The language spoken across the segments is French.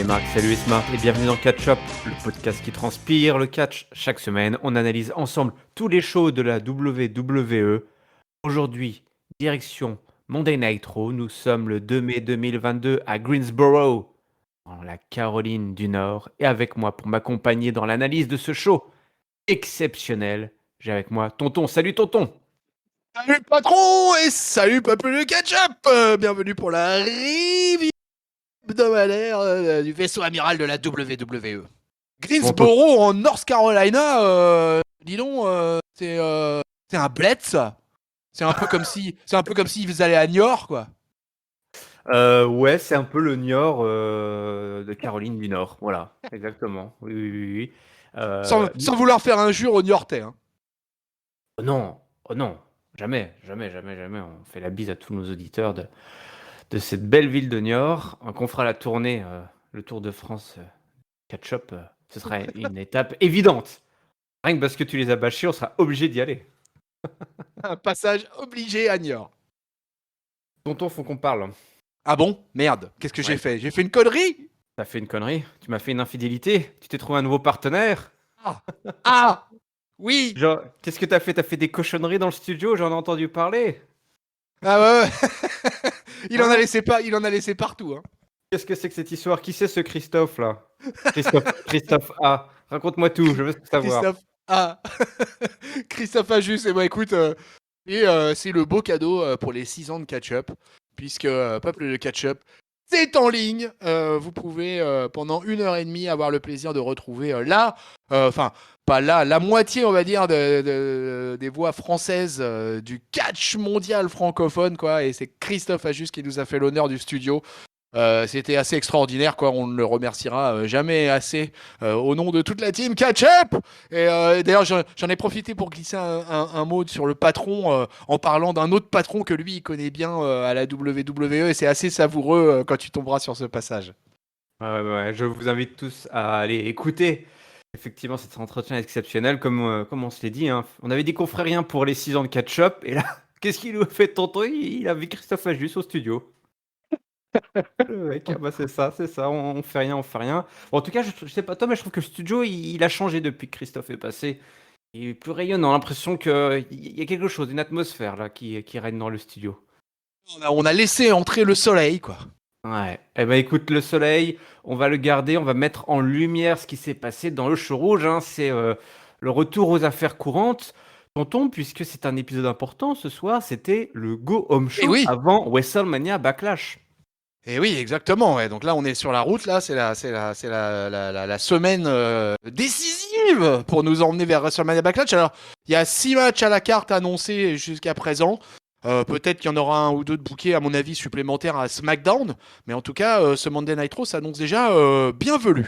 Salut Marc, salut Esma et bienvenue dans Catch Up, le podcast qui transpire le catch. Chaque semaine, on analyse ensemble tous les shows de la WWE. Aujourd'hui, direction Monday Night Raw, nous sommes le 2 mai 2022 à Greensboro, dans la Caroline du Nord. Et avec moi pour m'accompagner dans l'analyse de ce show exceptionnel, j'ai avec moi Tonton. Salut Tonton! Salut le patron et salut peuple de Ketchup. Bienvenue pour la review hebdomadaire du vaisseau amiral de la WWE. Greensboro en North Carolina, dis donc, c'est un bled ça. C'est un peu comme si ils allaient à Niort quoi. Ouais, c'est un peu le Niort de Caroline du Nord. Voilà, exactement. Oui, oui, oui, oui. Sans vouloir faire injure aux Niortais. Hein. Oh non, jamais, jamais, jamais, jamais. On fait la bise à tous nos auditeurs de cette belle ville de Niort. Quand on fera la tournée, le Tour de France Catch-up, ce sera une étape évidente. Rien que parce que tu les as bâchés, on sera obligé d'y aller. Un passage obligé à Niort. Tonton, faut qu'on parle. Ah bon? Merde, qu'est-ce que j'ai Ouais. fait? J'ai fait une connerie? T'as fait une connerie, tu m'as fait une infidélité, tu t'es trouvé un nouveau partenaire. Ah oui. Genre, qu'est-ce que t'as fait? T'as fait des cochonneries dans le studio, j'en ai entendu parler. Ah ouais. Il en a laissé partout. Hein. Qu'est-ce que c'est que cette histoire? Qui c'est ce Christophe là? Christophe A. Raconte-moi tout, je veux tout savoir. Christophe A. Christophe A. Juste, et bah écoute, c'est le beau cadeau pour les 6 ans de catch-up, puisque Peuple de catch-up, c'est en ligne. Vous pouvez pendant 1 heure et demie avoir le plaisir de retrouver pas là, la moitié, on va dire, des voix françaises du catch mondial francophone, quoi. Et c'est Christophe A. Juste qui nous a fait l'honneur du studio. C'était assez extraordinaire, quoi. On ne le remerciera jamais assez au nom de toute la team Catch Up. Et d'ailleurs, j'en ai profité pour glisser un mot sur le patron en parlant d'un autre patron que lui il connaît bien à la WWE. Et c'est assez savoureux quand tu tomberas sur ce passage. Ouais, je vous invite tous à aller écouter. Effectivement, cet entretien exceptionnel, comme on se l'est dit. Hein. On avait dit qu'on ferait rien pour les 6 ans de catch-up. Et là, qu'est-ce qu'il nous fait tonton? Il avait Christophe Ajus au studio. Le mec, ah bah c'est ça, on fait rien, on fait rien. Bon, en tout cas, je sais pas toi, mais je trouve que le studio, il a changé depuis que Christophe est passé. Il est plus rayonnant, l'impression qu'il y a quelque chose, une atmosphère là qui règne dans le studio. On a laissé entrer le soleil, quoi. Ouais. Eh ben écoute, le soleil, on va le garder, on va mettre en lumière ce qui s'est passé dans le show rouge. Hein. C'est le retour aux affaires courantes. Tonton, puisque c'est un épisode important ce soir, c'était le Go Home Et Show oui. avant WrestleMania Backlash. Et oui, exactement. Ouais. Donc là, on est sur la route. Là, c'est la semaine décisive pour nous emmener vers WrestleMania Backlash. Alors, il y a 6 matchs à la carte annoncés jusqu'à présent. Peut-être qu'il y en aura un ou deux de bookés, à mon avis, supplémentaires à SmackDown. Mais en tout cas, ce Monday Night Raw s'annonce déjà bienvenu.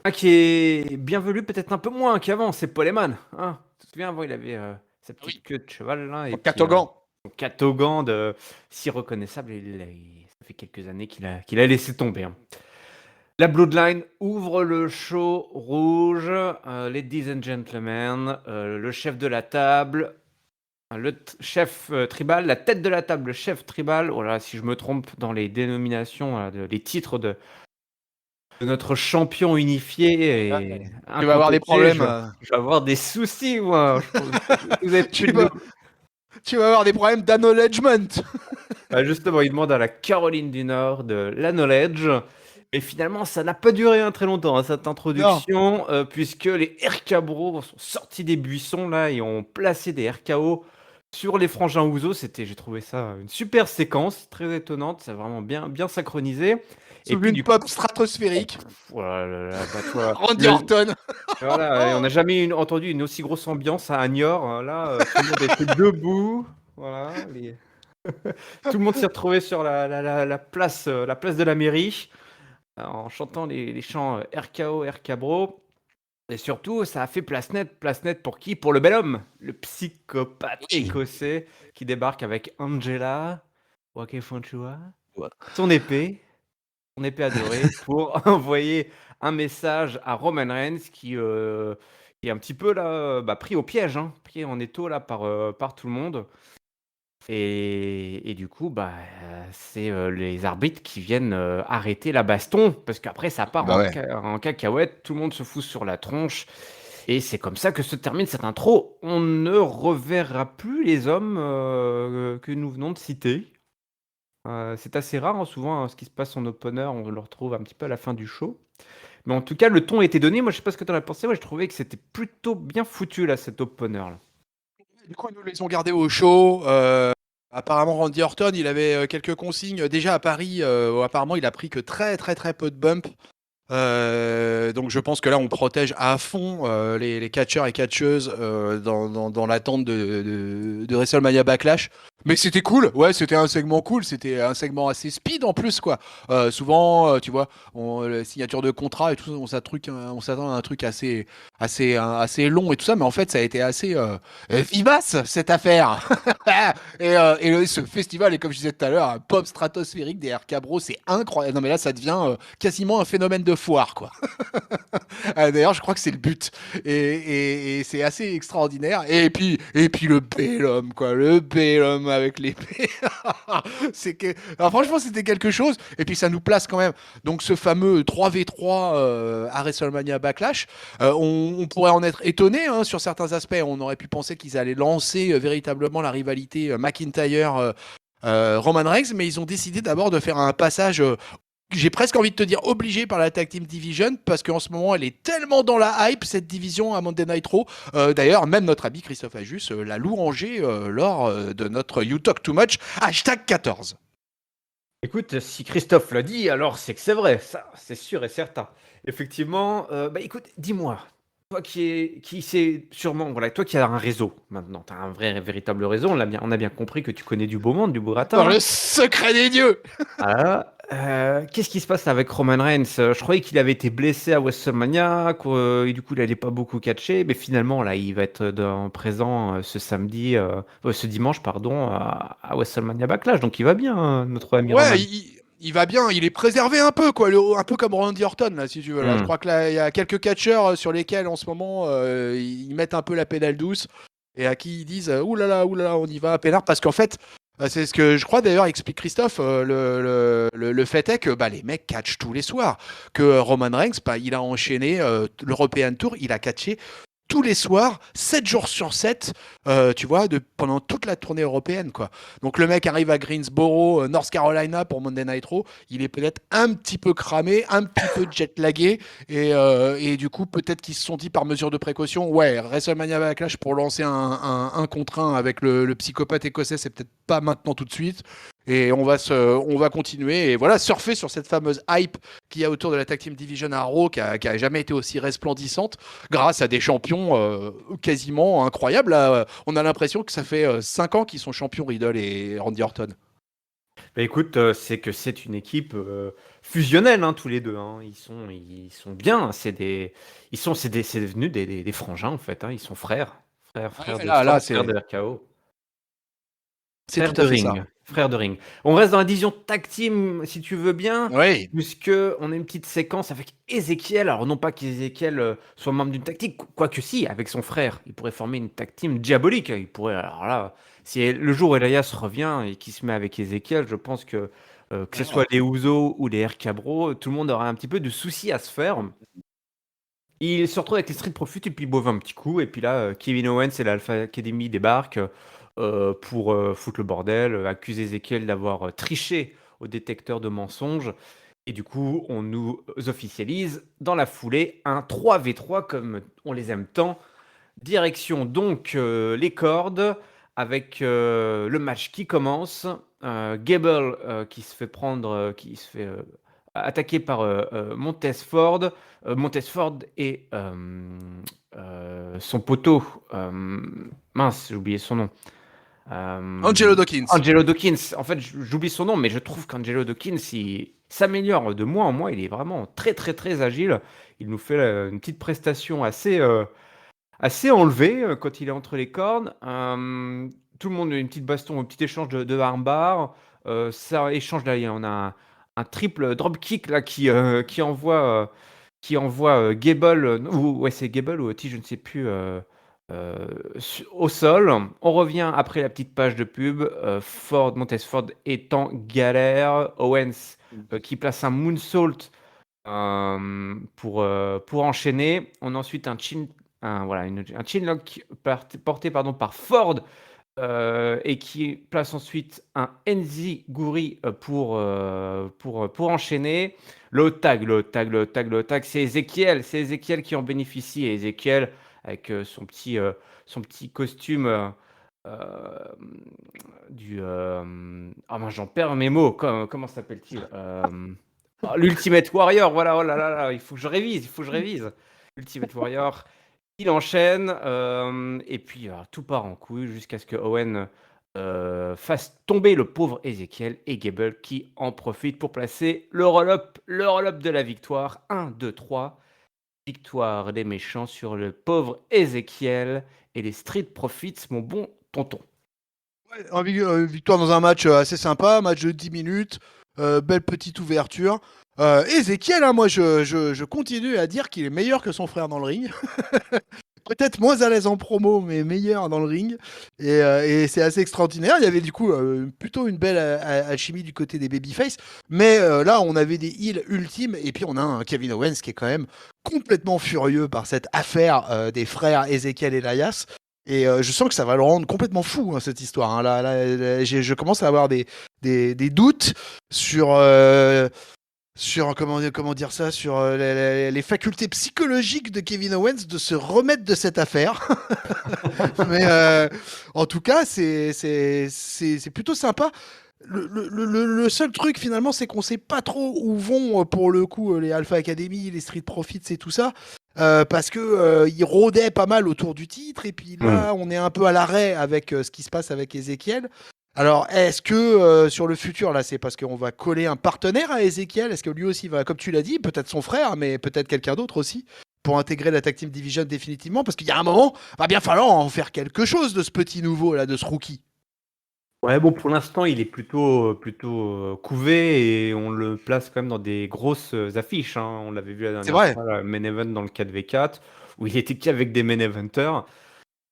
Un qui est bienvenu peut-être un peu moins qu'avant, c'est Paul Heyman. Hein. Tu te souviens, avant, il avait sa petite Oui. queue de cheval là, et En puis catogan. son catogan si reconnaissable. Ça fait quelques années qu'il a laissé tomber. Hein. La Bloodline ouvre le show rouge. Ladies and gentlemen, le chef de la table, le chef tribal, la tête de la table, le chef tribal. Oh là, si je me trompe dans les dénominations, les titres de notre champion unifié et Tu vas avoir des incontesté, problèmes. je vais avoir des soucis, moi. Vous avez Tu vas avoir des problèmes d'acknowledgement. Justement, il demande à la Caroline du Nord de la knowledge. Mais finalement, ça n'a pas duré très longtemps, hein, cette introduction, puisque les RK-Bros sont sortis des buissons là et ont placé des RKO sur les frangins Ouzo. J'ai trouvé ça une super séquence, très étonnante, c'est vraiment bien, bien synchronisé. Et Sous puis une du coup, pop stratosphérique. voilà, bah, toi, Randy Orton. voilà, et on n'a jamais entendu une aussi grosse ambiance à Niort. Hein. Là, tout le monde était debout. Voilà, tout le monde s'est retrouvé sur la place de la mairie en chantant les chants RKO, RK Bro. Et surtout, ça a fait place nette pour qui? Pour le bel homme, le psychopathe Oui. écossais qui débarque avec Angela Wakefonchua, Ouais. son épée adorée, pour envoyer un message à Roman Reigns qui est un petit peu là, pris au piège, hein, pris en étau là par tout le monde. Et du coup, c'est les arbitres qui viennent arrêter la baston, parce qu'après ça part Bah ouais. en cacahuète, tout le monde se fout sur la tronche, et c'est comme ça que se termine cette intro. On ne reverra plus les hommes que nous venons de citer. C'est assez rare, hein, souvent, ce qui se passe en opener, on le retrouve un petit peu à la fin du show. Mais en tout cas, le ton a été donné. Moi, je sais pas ce que tu en as pensé. Moi, je trouvais que c'était plutôt bien foutu, là, cet opener, là. Du coup, ils nous les ont gardés au chaud. Apparemment, Randy Orton, il avait quelques consignes. Déjà à Paris, apparemment, il a pris que très très très peu de bumps. Donc je pense que là on protège à fond les catcheurs et catcheuses dans l'attente de WrestleMania Backlash. Mais c'était cool, ouais, c'était un segment cool, c'était un segment assez speed en plus quoi. Souvent, tu vois, la signature de contrat et tout, on s'attend à un truc assez long et tout ça, mais en fait ça a été assez vivace cette affaire. Ce festival, et comme je disais tout à l'heure, un pop stratosphérique des RK Bro, c'est incroyable. Non mais là ça devient quasiment un phénomène de foire, quoi. D'ailleurs, je crois que c'est le but. Et c'est assez extraordinaire. Et puis le bel homme, quoi. Le bel homme avec l'épée. c'est que... Alors, franchement, c'était quelque chose. Et puis, ça nous place quand même. Donc, ce fameux 3v3 à WrestleMania Backlash, on pourrait en être étonné hein, sur certains aspects. On aurait pu penser qu'ils allaient lancer véritablement la rivalité McIntyre. Roman Reigns, mais ils ont décidé d'abord de faire un passage j'ai presque envie de te dire obligé par la Tag Team Division parce qu'en ce moment elle est tellement dans la hype cette division à Monday Night Raw. D'ailleurs même notre ami Christophe Ajus l'a louangé lors de notre You Talk Too Much hashtag 14. Écoute, si Christophe l'a dit, alors c'est que c'est vrai, ça, c'est sûr et certain. Effectivement, écoute, dis-moi, toi qui sais sûrement, voilà, toi qui as un réseau maintenant, tu as un vrai, véritable réseau, on a bien compris que tu connais du beau monde, du beau gratin, Dans hein. le secret des dieux. Ah, qu'est-ce qui se passe avec Roman Reigns? Je croyais qu'il avait été blessé à WrestleMania, et du coup il allait pas beaucoup catcher, mais finalement là il va être présent ce dimanche pardon, à WrestleMania Backlash, donc il va bien, hein, notre ami Ouais, Roman. il va bien, il est préservé un peu, quoi, un peu comme Randy Orton, là, si tu veux. Là. Je Hmm. crois que là, il y a quelques catcheurs sur lesquels, en ce moment, ils mettent un peu la pédale douce et à qui ils disent oulala, on y va à pénard. Parce qu'en fait, c'est ce que je crois d'ailleurs explique Christophe. Le fait est que les mecs catchent tous les soirs. Que Roman Reigns, il a enchaîné l'European Tour, il a catché tous les soirs, 7 jours sur 7, tu vois, pendant toute la tournée européenne, quoi. Donc le mec arrive à Greensboro, North Carolina pour Monday Night Raw, il est peut-être un petit peu cramé, un petit peu jet-lagué, et du coup, peut-être qu'ils se sont dit par mesure de précaution, ouais, WrestleMania Backlash pour lancer un contre un avec le psychopathe écossais, c'est peut-être pas maintenant tout de suite. Et on va continuer et voilà, surfer sur cette fameuse hype qu'il y a autour de la Tag Team Division à Raw qui a jamais été aussi resplendissante grâce à des champions quasiment incroyables. Là, on a l'impression que ça fait 5 ans qu'ils sont champions, Riddle et Randy Orton. Bah écoute, c'est que c'est une équipe fusionnelle, hein, tous les deux, hein. Ils sont bien, c'est devenu des frangins en fait, hein. Ils sont frères, frères Ouais, de là, sang, frères c'est de RKO. c'est tout à fait ça. Frère de ring. On reste dans la division tag team, si tu veux bien, Oui. puisque on a une petite séquence avec Ezekiel. Alors non pas qu'Ezekiel soit membre d'une tag team, quoique si, avec son frère, il pourrait former une tag team diabolique. Il pourrait, alors là, si le jour où Elias revient et qu'il se met avec Ezekiel, je pense que ce soit les Usos ou les RK Bro, tout le monde aura un petit peu de soucis à se faire. Il se retrouve avec les Street Profits et puis il boive un petit coup. Et puis là, Kevin Owens et l'Alpha Academy débarquent pour foutre le bordel, accuser Ezekiel d'avoir triché au détecteur de mensonges. Et du coup, on nous officialise dans la foulée un 3v3 comme on les aime tant. Direction donc les cordes avec le match qui commence. Gable qui se fait prendre, qui se fait attaquer par Montez Ford et son poteau. Mince, j'ai oublié son nom. Angelo Dawkins. Angelo Dawkins. En fait, j'oublie son nom, mais je trouve qu'Angelo Dawkins, il s'améliore de mois en mois. Il est vraiment très, très, très agile. Il nous fait une petite prestation assez enlevé quand il est entre les cornes. Tout le monde a une petite baston, un petit échange de armbar. Ça échange là, on a un triple dropkick là qui envoie Gable, ou ouais c'est Gable ou T, je ne sais plus, Au sol. On revient après la petite page de pub. Montez Ford est en galère. Owens qui place un moonsault pour enchaîner. On a ensuite un chinlock porté par Ford et qui place ensuite un Enziguri pour enchaîner. Le tag. C'est Ezekiel qui en bénéficie. Et Ezekiel, avec son petit costume j'en perds mes mots. Comment s'appelle-t-il l'Ultimate Warrior, voilà, oh là là là, il faut que je révise. Ultimate Warrior, il enchaîne, et puis tout part en couille jusqu'à ce que Owen fasse tomber le pauvre Ezekiel et Gable qui en profite pour placer le roll-up de la victoire. 1, 2, 3. Victoire des méchants sur le pauvre Ezekiel et les Street Profits, mon bon tonton. Victoire dans un match assez sympa, match de 10 minutes, belle petite ouverture. Ezekiel, moi je continue à dire qu'il est meilleur que son frère dans le ring. Peut-être moins à l'aise en promo, mais meilleur dans le ring. Et c'est assez extraordinaire. Il y avait du coup plutôt une belle alchimie du côté des babyface. Mais là, on avait des heals ultimes. Et puis on a un Kevin Owens qui est quand même complètement furieux par cette affaire des frères Ezekiel et Elias. Et je sens que ça va le rendre complètement fou, cette histoire. Hein. Là, je commence à avoir des doutes sur comment dire ça, sur les facultés psychologiques de Kevin Owens de se remettre de cette affaire. Mais en tout cas, c'est plutôt sympa. Le seul truc finalement, c'est qu'on sait pas trop où vont pour le coup les Alpha Academy, les Street Profits et tout ça. Parce que ils rôdaient pas mal autour du titre et puis là on est un peu à l'arrêt avec ce qui se passe avec Ezekiel. Alors est-ce que sur le futur là c'est parce qu'on va coller un partenaire à Ezekiel? Est-ce que lui aussi va, comme tu l'as dit, peut-être son frère mais peut-être quelqu'un d'autre aussi pour intégrer la Tag Team Division définitivement? Parce qu'il y a un moment va bien falloir en faire quelque chose de ce petit nouveau là, de ce rookie. Ouais, bon, pour l'instant, il est plutôt couvé et on le place quand même dans des grosses affiches. Hein. On l'avait vu la C'est dernière vrai. fois, le main event dans le 4v4, où il était qu'avec des main eventers.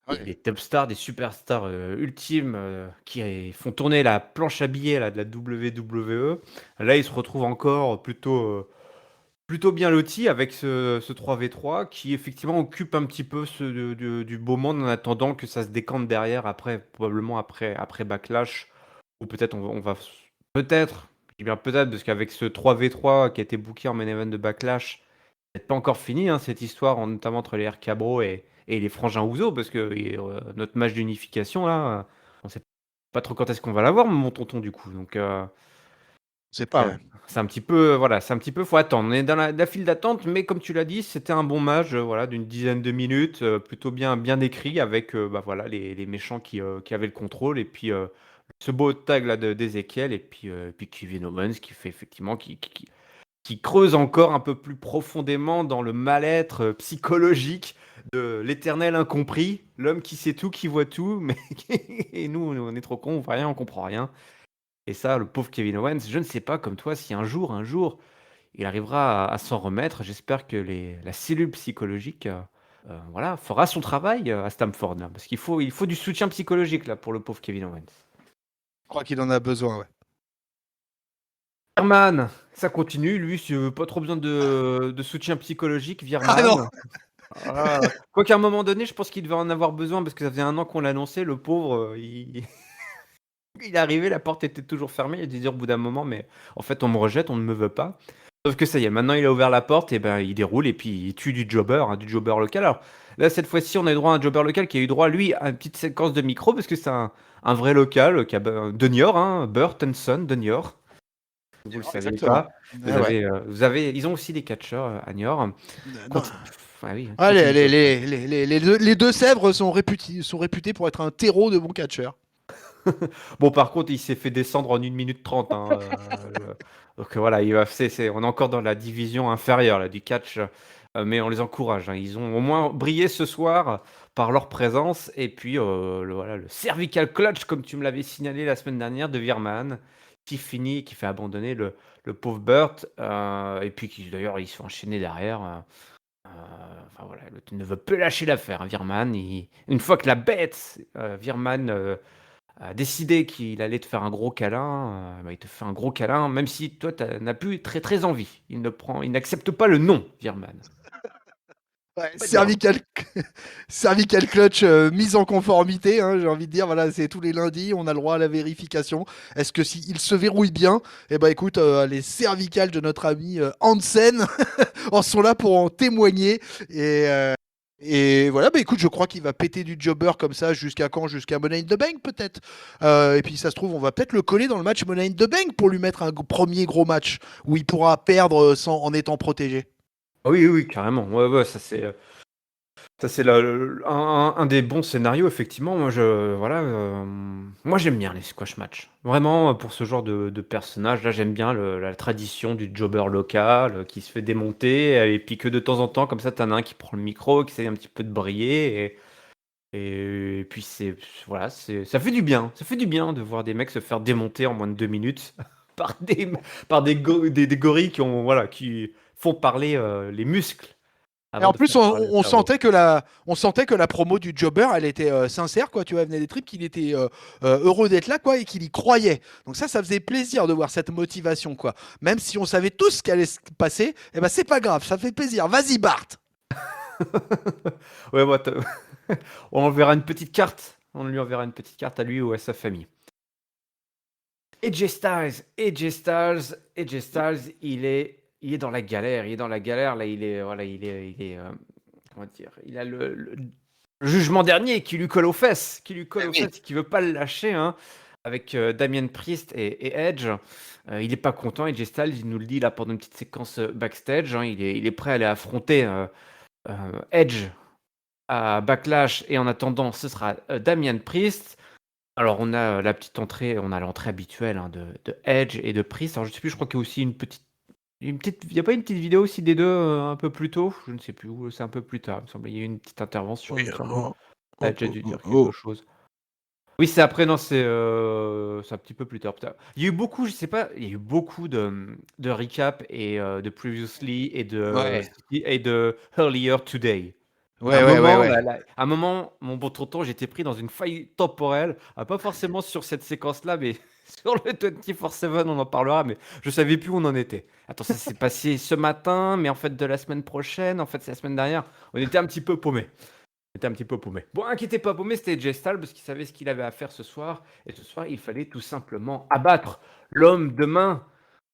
Et Ouais. des top stars, des superstars ultimes qui font tourner la planche à billets là, de la WWE. Là, il se retrouve encore plutôt bien loti avec ce 3v3 qui effectivement occupe un petit peu du beau monde en attendant que ça se décante derrière probablement après Backlash ou peut-être peut-être, je dis bien peut-être parce qu'avec ce 3v3 qui a été booké en main event de Backlash, c'est pas encore fini hein, cette histoire notamment entre les RK Bro et les frangins Ouzo parce que notre match d'unification là, on sait pas trop quand est-ce qu'on va l'avoir mon tonton du coup donc C'est pas vrai. c'est un petit peu, voilà, faut attendre. On est dans la file d'attente, mais comme tu l'as dit, c'était un bon match, voilà, d'une dizaine de minutes, plutôt bien écrit avec, voilà, les méchants qui avaient le contrôle et puis ce beau tag là d'Ezekiel et puis Kevin Owens qui fait effectivement, qui creuse encore un peu plus profondément dans le mal-être psychologique de l'éternel incompris, l'homme qui sait tout, qui voit tout, mais et nous, on est trop cons, on voit rien, on comprend rien. Et ça, le pauvre Kevin Owens, je ne sais pas comme toi si un jour, il arrivera à s'en remettre. J'espère que la cellule psychologique voilà, fera son travail à Stamford. Là, parce il faut du soutien psychologique là, pour le pauvre Kevin Owens. Je crois qu'il en a besoin, ouais. Virman, ça continue. Lui, pas trop besoin de soutien psychologique. Ah non. Virman. Quoi qu'à un moment donné, je pense qu'il devait en avoir besoin parce que ça faisait 1 an qu'on l'annonçait. Le pauvre, il est arrivé, la porte était toujours fermée. Il a dû dire au bout d'un moment, mais en fait, on me rejette, on ne me veut pas. Sauf que ça y est, maintenant il a ouvert la porte, et ben il déroule et puis il tue du jobber local. Alors là, cette fois-ci, on a eu droit à un jobber local qui a eu droit, lui, à une petite séquence de micro, parce que c'est un vrai local, qui a de Niort, hein, Burt and Son de Niort. Vous le savez Exactement. pas. Ah ouais. Ils ont aussi des catcheurs à Niort. Non. Ah oui, Ah, les Deux-Sèvres sont réputés pour être un terreau de bons catcheurs. Bon, par contre, il s'est fait descendre en 1 minute 30. Hein, donc voilà, on est encore dans la division inférieure là, du catch, mais on les encourage. Hein. Ils ont au moins brillé ce soir par leur présence. Et puis, voilà, le cervical clutch, comme tu me l'avais signalé la semaine dernière, de Virman, qui fait abandonner le pauvre Burt. Et puis, d'ailleurs, ils se sont enchaînés derrière. Enfin voilà, l'autre ne veut plus lâcher l'affaire, hein, Virman. Une fois que la bête, Virman, a décidé qu'il allait te faire un gros câlin, bah, il te fait un gros câlin, même si toi, tu n'as plus très très envie. Il n'accepte pas le non, Virman. Ouais, Pas dire non. cervical clutch mise en conformité, hein, j'ai envie de dire, voilà, c'est tous les lundis, on a le droit à la vérification. Est-ce que s'il se verrouille bien, eh ben écoute, les cervicales de notre ami Hansen en sont là pour en témoigner. Et voilà, bah écoute, je crois qu'il va péter du jobber comme ça jusqu'à quand? Jusqu'à Money in the Bank peut-être. Et puis ça se trouve, on va peut-être le coller dans le match Money in the Bank pour lui mettre un premier gros match où il pourra perdre en étant protégé. Ah oui, oui, carrément. Ouais, ouais, ça c'est un des bons scénarios, effectivement. Voilà, moi j'aime bien les squash match. Vraiment, pour ce genre de personnage, là j'aime bien la tradition du jobber local qui se fait démonter, et puis que de temps en temps, comme ça, t'en as un qui prend le micro, qui essaie un petit peu de briller, et puis voilà, ça fait du bien. Ça fait du bien de voir des mecs se faire démonter en moins de 2 minutes par des gorilles voilà, qui font parler les muscles Et avant en de plus, faire parler le on cerveau. sentait on sentait que la promo du Jobber, elle était sincère, quoi. Tu vois, elle venait des tripes, qu'il était heureux d'être là, quoi, et qu'il y croyait. Donc ça faisait plaisir de voir cette motivation, quoi. Même si on savait tous ce qui allait se passer, eh ben c'est pas grave, ça fait plaisir. Vas-y, Bart. Ouais, bah, on enverra une petite carte. On lui enverra une petite carte à lui ou à sa famille. AJ Styles, il est dans la galère. Il est dans la galère. Là, voilà, comment dire, il a le jugement dernier qui lui colle aux fesses, qui veut pas le lâcher, hein, avec Damien Priest et Edge. Il est pas content. AJ Styles, il nous le dit là pendant une petite séquence backstage, hein, il est prêt à aller affronter Edge à Backlash, et en attendant, ce sera Damien Priest. Alors, on a la petite entrée, on a l'entrée habituelle, hein, de Edge et de Priest. Alors, je sais plus, je crois qu'il y a aussi il y a pas une petite vidéo aussi des deux un peu plus tôt? Je ne sais plus, où c'est un peu plus tard, il me semble. Il y a eu une petite intervention, il Oui, me semble. oh, oh, Edge a oh, dû oh, dire quelque oh. chose. Oui, c'est après, non, c'est un petit peu plus tard. Putain. Il y a eu beaucoup, je sais pas, il y a eu beaucoup de recap et de previously Ouais, et de earlier today. ouais, ouais, ouais, ouais. À un moment, mon bon tonton, j'étais pris dans une faille temporelle, pas forcément sur cette séquence-là, mais sur le 24/7, on en parlera, mais je savais plus où on en était. Attends, ça s'est passé ce matin, mais en fait de la semaine prochaine, en fait c'est la semaine dernière. On était un petit peu paumé. On était un petit peu paumé. Bon, inquiétez pas, paumé, c'était Jay Styles parce qu'il savait ce qu'il avait à faire ce soir. Et ce soir, il fallait tout simplement abattre l'homme de main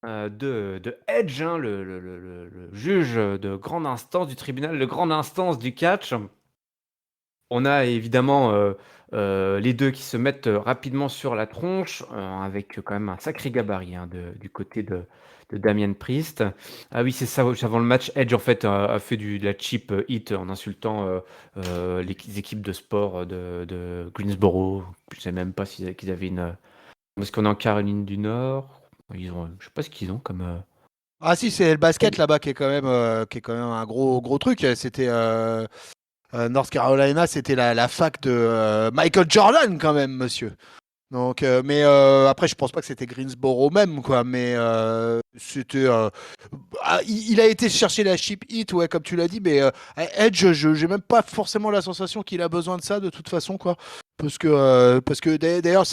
de Edge, hein, le juge de grande instance du tribunal, de grande instance du catch. On a évidemment les deux qui se mettent rapidement sur la tronche, avec quand même un sacré gabarit, hein, du côté de Damien Priest. Ah oui, c'est ça, avant le match, Edge en fait a fait de la cheap hit en insultant les équipes de sport de Greensboro. Je sais même pas qu'ils avaient une. Parce qu'on est en Caroline du Nord. Je sais pas ce qu'ils ont comme. Ah si, c'est le basket là-bas qui est quand même un gros gros truc. C'était North Carolina, c'était la fac de Michael Jordan quand même, monsieur. Donc, mais après, je pense pas que c'était Greensboro même, quoi. Mais c'était, il a été chercher la cheap hit, ouais, comme tu l'as dit. Mais Edge, j'ai même pas forcément la sensation qu'il a besoin de ça de toute façon, quoi. Parce que d'ailleurs,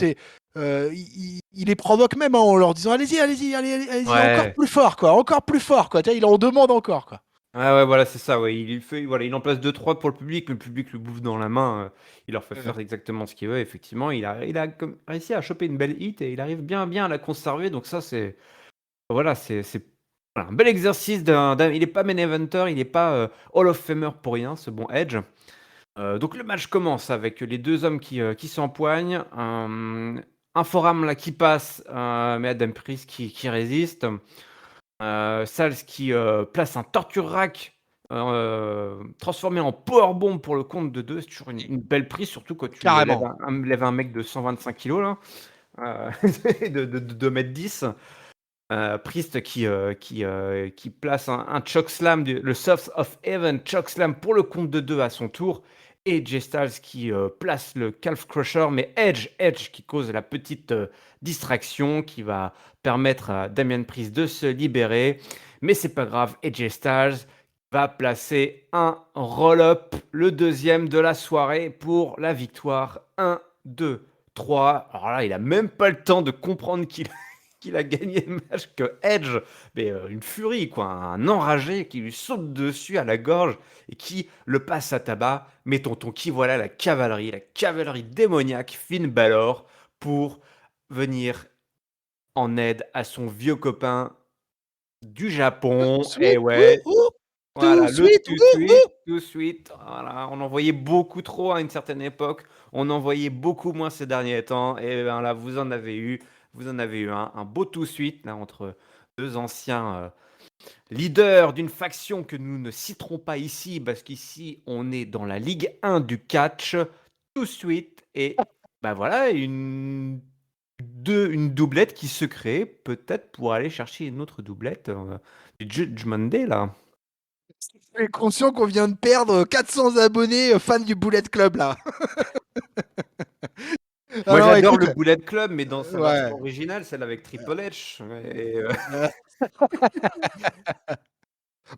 il les provoque même, hein, en leur disant, allez-y, allez-y, allez-y, encore Ouais. plus fort, quoi, encore plus fort, quoi. Tu vois, il en demande encore, quoi. Ah ouais, voilà, c'est ça. Ouais. Voilà, il en place deux, trois pour le public, mais le public le bouffe dans la main. Il leur fait Mhm. faire exactement ce qu'il veut. Effectivement, il a réussi à choper une belle hit et il arrive bien à la conserver. Donc ça, voilà, voilà, un bel exercice il n'est pas main eventer, il n'est pas Hall of Famer pour rien, ce bon Edge. Donc le match commence avec les deux hommes qui s'empoignent, un forum là qui passe, mais Adam Priest qui résiste. Sals qui place un torture rack transformé en powerbomb pour le compte de deux. C'est toujours une belle prise, surtout quand tu Carrément. lèves un mec de 125 kilos là, de 2,10 m. Priest qui place un chokeslam, le Soft of Heaven chokeslam pour le compte de deux à son tour. Et Jay Styles qui place le Calf Crusher, mais Edge qui cause la petite distraction qui va permettre à Damien Priest de se libérer. Mais c'est pas grave, AJ Styles va placer un roll-up, le deuxième de la soirée pour la victoire. 1, 2, 3. Alors là, il a même pas le temps de comprendre qu'il a gagné le match que Edge, mais une furie, quoi, un enragé qui lui saute dessus à la gorge et qui le passe à tabac. Mais tonton, qui voilà la cavalerie démoniaque Finn Balor pour venir en aide à son vieux copain du Japon. Et Sweet, ouais, too voilà, le sweet, tout de suite, tout de suite. Voilà, on en voyait beaucoup trop à une certaine époque. On en voyait beaucoup moins ces derniers temps. Et ben là, vous en avez eu un beau tout de suite là, entre deux anciens leaders d'une faction que nous ne citerons pas ici, parce qu'ici, on est dans la Ligue 1 du catch. Tout de suite. Et bah voilà, une doublette qui se crée, peut-être pour aller chercher une autre doublette du Judgment Day là. Tu es conscient qu'on vient de perdre 400 abonnés fans du Bullet Club là. Moi, Alors j'adore le écoute, Bullet Club, mais dans sa version ouais. originale, celle avec Triple H. Et, Euh,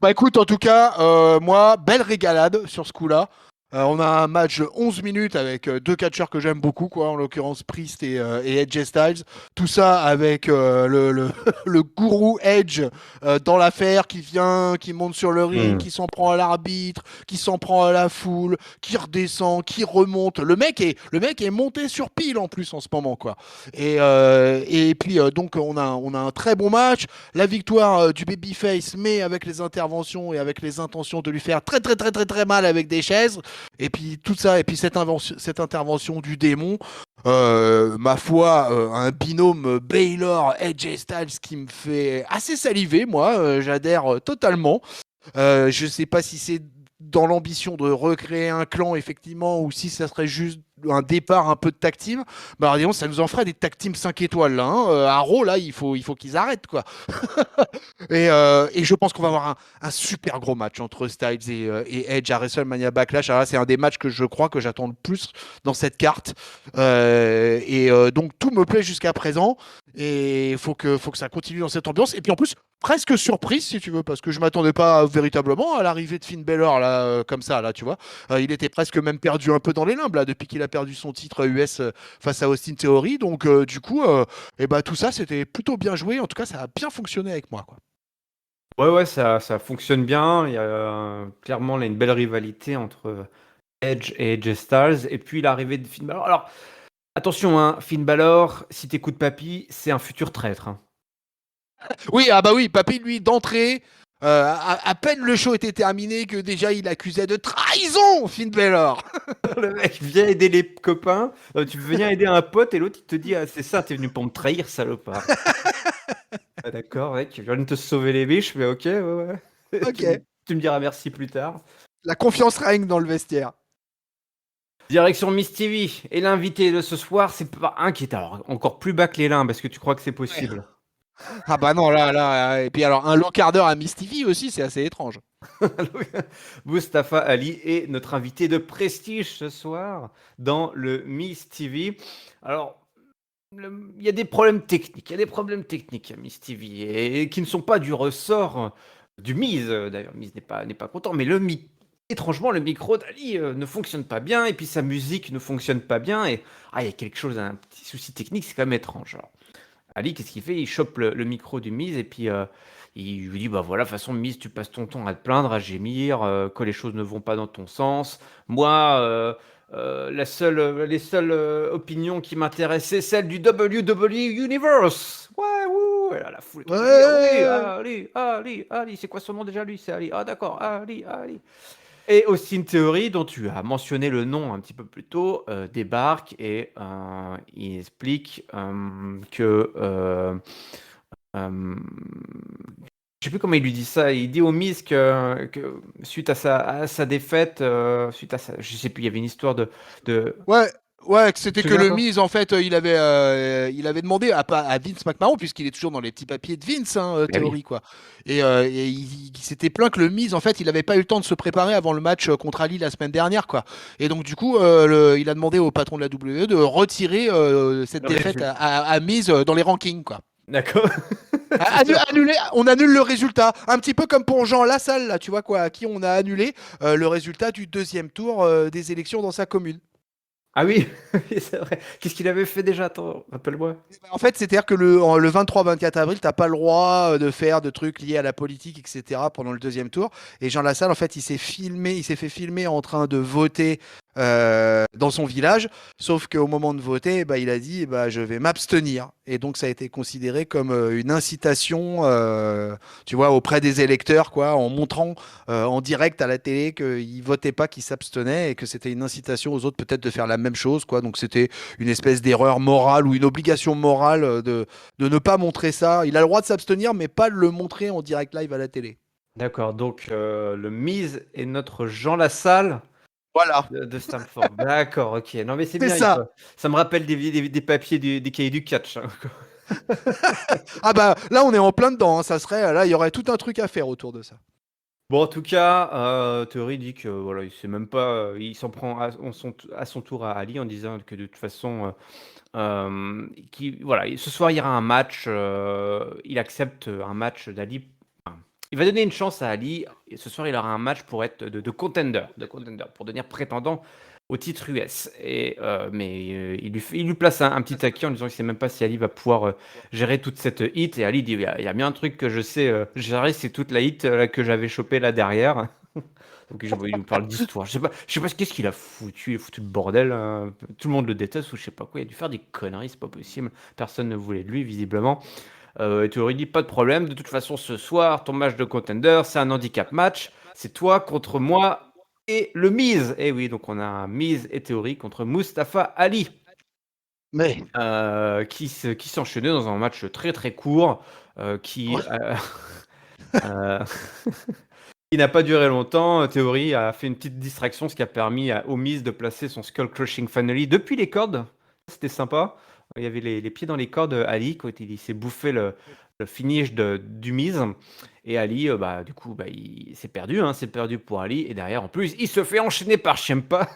Bah écoute, en tout cas, moi, belle régalade sur ce coup-là. On a un match de 11 minutes avec deux catcheurs que j'aime beaucoup, quoi, en l'occurrence Priest et Edge Styles. Tout ça avec le gourou Edge dans l'affaire qui vient, qui monte sur le ring, Hmm. qui s'en prend à l'arbitre, qui s'en prend à la foule, qui redescend, qui remonte. Le mec est monté sur pile en plus en ce moment, quoi. Et puis donc on a un très bon match. La victoire du babyface, mais avec les interventions et avec les intentions de lui faire très très très très très mal avec des chaises. Et puis tout ça, et puis cette intervention du démon, ma foi, un binôme Baylor Edge et Styles qui me fait assez saliver, moi, j'adhère totalement. Je sais pas si c'est dans l'ambition de recréer un clan, effectivement, ou si ça serait juste un départ un peu de tag team. Bah, disons, ça nous en ferait des tag team 5 étoiles, là. Hein. À Raw, là, il faut qu'ils arrêtent, quoi. Et je pense qu'on va avoir un super gros match entre Styles et Edge à WrestleMania Backlash. Alors là, c'est un des matchs que je crois que j'attends le plus dans cette carte. Donc tout me plaît jusqu'à présent. Et il faut que ça continue dans cette ambiance. Et puis en plus, presque surprise, si tu veux, parce que je m'attendais pas véritablement à l'arrivée de Finn Balor, là, comme ça, là, tu vois. Il était presque même perdu un peu dans les limbes, là, depuis qu'il a perdu son titre US face à Austin Theory. Donc, du coup, et bah, tout ça, c'était plutôt bien joué. En tout cas, ça a bien fonctionné avec moi, quoi. Ouais, ouais, ça fonctionne bien. Il y a clairement là, une belle rivalité entre Edge et Edge Styles. Et puis l'arrivée de Finn Balor. Alors, attention, hein, Finn Balor, si t'écoutes Papy, c'est un futur traître. Hein. Oui, ah bah oui, Papy, lui, d'entrée, à peine le show était terminé que déjà il accusait de trahison Finn Balor. Le mec vient aider les copains. Tu viens aider un pote et l'autre il te dit ah, c'est ça, t'es venu pour me trahir, salopard. Ah, d'accord, mec, je viens de te sauver les biches, mais ok, ouais, ouais. Ok. Tu me diras merci plus tard. La confiance règne dans le vestiaire. Direction Miss TV. Et l'invité de ce soir, c'est pas un qui est alors encore plus bas que les limbes. Est-ce que tu crois que c'est Ouais. possible? Ah bah non, là. Et puis alors, un long quart d'heure à Miss TV aussi, c'est assez étrange. Mustafa Ali est notre invité de prestige ce soir dans le Miss TV. Alors, il y a des problèmes techniques. Il y a des problèmes techniques à Miss TV et qui ne sont pas du ressort du Miz. D'ailleurs, Miz n'est pas content, mais étrangement, le micro d'Ali ne fonctionne pas bien et puis sa musique ne fonctionne pas bien et il y a quelque chose, un petit souci technique, c'est quand même étrange. Alors, Ali, qu'est-ce qu'il fait? Il chope le micro du Miz et puis il lui dit bah voilà, de toute façon, Miz, tu passes ton temps à te plaindre, à gémir, que les choses ne vont pas dans ton sens. Moi, les seules opinions qui m'intéressent, c'est celle du WWE Universe. Ouais, ouh, et là, la foule qui crie Ali, Ouais. Ali, Ali, Ali. C'est quoi son nom déjà, lui? C'est Ali. Ah, d'accord, Ali, Ali. Et Austin Theory, dont tu as mentionné le nom un petit peu plus tôt, débarque et il explique que. Euh, je sais plus comment il lui dit ça. Il dit au Miz que suite à sa défaite, je sais plus, il y avait une histoire de... Ouais, ouais, que Tu te c'était que souviens, le toi? Miz, en fait, il avait demandé à Vince McMahon, puisqu'il est toujours dans les petits papiers de Vince, hein, Ben oui. théorie, quoi. Et il s'était plaint que le Miz, en fait, il n'avait pas eu le temps de se préparer avant le match contre Ali la semaine dernière, quoi. Et donc, du coup, il a demandé au patron de la WWE de retirer cette Le défaite résultat. à Miz dans les rankings, quoi. D'accord. On annule le résultat. Un petit peu comme pour Jean Lassalle, là, tu vois quoi, à qui on a annulé le résultat du deuxième tour des élections dans sa commune. Ah oui, oui, c'est vrai. Qu'est-ce qu'il avait fait déjà? Attends, rappelle-moi. En fait, c'est-à-dire que le 23-24 avril, t'as pas le droit de faire de trucs liés à la politique, etc. pendant le deuxième tour. Et Jean Lassalle, en fait, il s'est fait filmer en train de voter dans son village. Sauf qu'au moment de voter, bah, il a dit, bah, je vais m'abstenir. Et donc, ça a été considéré comme une incitation, tu vois, auprès des électeurs, quoi, en montrant en direct à la télé qu'il votait pas, qu'il s'abstenait et que c'était une incitation aux autres peut-être de faire la même chose, quoi. Donc, c'était une espèce d'erreur morale ou une obligation morale de ne pas montrer ça. Il a le droit de s'abstenir, mais pas de le montrer en direct live à la télé. D'accord, donc le Mise est notre Jean Lassalle Voilà, de Stamford. D'accord, ok. Non mais c'est c'est bien, ça. ça me rappelle des papiers des cahiers du catch, hein. Ah bah là, on est en plein dedans, hein. Ça serait, là, il y aurait tout un truc à faire autour de ça. Bon, en tout cas, Théorie dit que voilà, il sait même pas, il s'en prend à son tour à Ali en disant que de toute façon, voilà, ce soir il y aura un match, il accepte un match d'Ali. Enfin, il va donner une chance à Ali. Et ce soir, il aura un match pour être de contender, pour devenir prétendant au titre US. Mais il lui place un petit taquet en disant qu'il ne sait même pas si Ali va pouvoir gérer toute cette hit. Et Ali dit, il y a bien un truc que je sais gérer, c'est toute la hit que j'avais chopée là derrière. Donc il nous parle d'histoire. Je sais pas qu'est-ce qu'il a foutu. Il a foutu le bordel, hein. Tout le monde le déteste ou je sais pas quoi. Il a dû faire des conneries, c'est pas possible. Personne ne voulait de lui, visiblement. Et tu aurais dit pas de problème. De toute façon, ce soir, ton match de contender, c'est un handicap match. C'est toi contre moi et le Miz. Et oui, donc on a un Miz et Théorie contre Mustafa Ali. Mais Qui s'enchaînait dans un match très très court. Qui. Euh, Il n'a pas duré longtemps. Théorie a fait une petite distraction, ce qui a permis au Miz de placer son Skull Crushing Finally depuis les cordes. C'était sympa. Il y avait les pieds dans les cordes. Ali, quand il s'est bouffé le finish du Miz. Et Ali, bah, du coup, bah, il s'est perdu. Hein, c'est perdu pour Ali. Et derrière, en plus, il se fait enchaîner par Ciampa.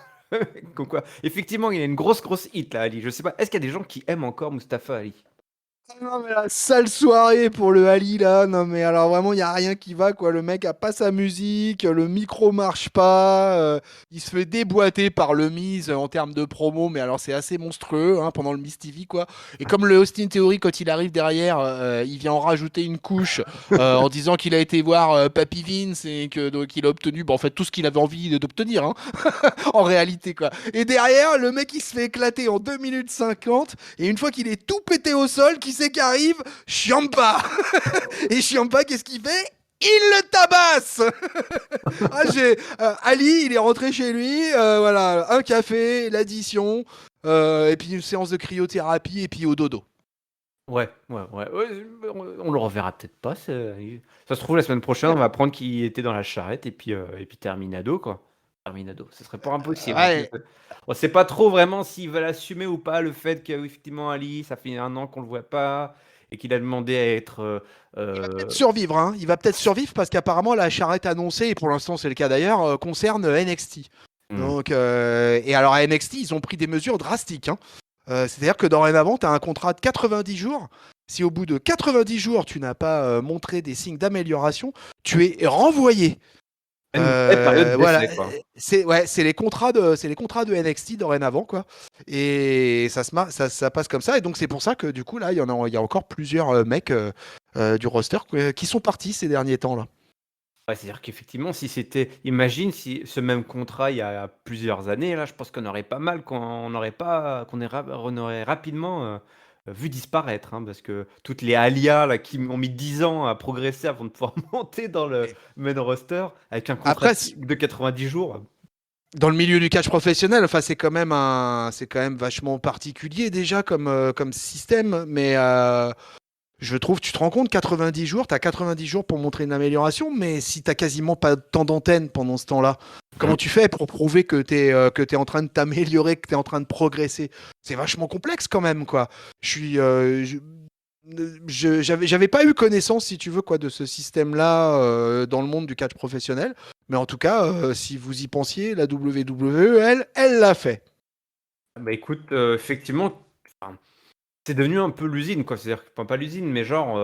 Comme quoi, effectivement, il a une grosse hit là, Ali. Je sais pas. Est-ce qu'il y a des gens qui aiment encore Mustafa Ali? non, mais la sale soirée pour le Ali là, non mais alors vraiment il y a rien qui va quoi, le mec a pas sa musique, le micro marche pas, il se fait déboîter par le Miz en termes de promo, mais alors c'est assez monstrueux hein, pendant le Miz TV quoi. Et comme le Austin Theory quand il arrive derrière, il vient en rajouter une couche en disant qu'il a été voir Papy Vince et que donc il a obtenu en fait tout ce qu'il avait envie d'obtenir hein, en réalité quoi. Et derrière le mec il se fait éclater en 2 minutes 50 et une fois qu'il est tout pété au sol, qui c'est qui arrive? Chiampa. Et Chiampa, qu'est-ce qu'il fait? Il le tabasse. Ali, il est rentré chez lui, voilà, un café, l'addition, et puis une séance de cryothérapie, et puis au dodo. Ouais. On le reverra peut-être pas. Ça se trouve, la semaine prochaine, on va apprendre qu'il était dans la charrette et puis Terminado, quoi. Terminado, ce serait pas impossible, hein. Ouais. On sait pas trop vraiment s'il va l'assumer ou pas, le fait qu'effectivement, Ali, ça fait un an qu'on le voit pas et qu'il a demandé à être. Il va peut-être euh, survivre, hein. Il va peut-être survivre parce qu'apparemment la charrette annoncée, et pour l'instant c'est le cas d'ailleurs, concerne NXT. hmm. Donc, et alors à NXT, ils ont pris des mesures drastiques, hein. C'est-à-dire que dorénavant, tu as un contrat de 90 jours. Si au bout de 90 jours, tu n'as pas montré des signes d'amélioration, tu es renvoyé. Une vraie période Voilà, d'essai, quoi. c'est les contrats de NXT dorénavant quoi. Et ça passe comme ça. Et donc c'est pour ça que du coup là, il y a encore plusieurs mecs du roster qui sont partis ces derniers temps là. Ouais, c'est-à-dire qu'effectivement, si c'était. Imagine si ce même contrat il y a plusieurs années, là, je pense qu'on aurait pas mal, qu'on n'aurait pas, on aurait rapidement vu disparaître, hein, parce que toutes les alias là, qui ont mis 10 ans à progresser avant de pouvoir monter dans le main roster avec un contrat Après, de 90 jours. dans le milieu du catch professionnel, enfin c'est quand même vachement particulier déjà comme système, mais je trouve, tu te rends compte, 90 jours, tu as 90 jours pour montrer une amélioration, mais si tu quasiment pas de temps d'antenne pendant ce temps-là, comment tu fais pour prouver que tu es en train de t'améliorer, que tu es en train de progresser? C'est vachement complexe quand même, quoi. Je suis. J'avais pas eu connaissance, si tu veux, quoi, de ce système-là dans le monde du catch professionnel. Mais en tout cas, si vous y pensiez, la WWE, elle l'a fait. Bah écoute, effectivement. c'est devenu un peu l'usine, quoi. C'est-à-dire que, enfin, pas l'usine, mais genre,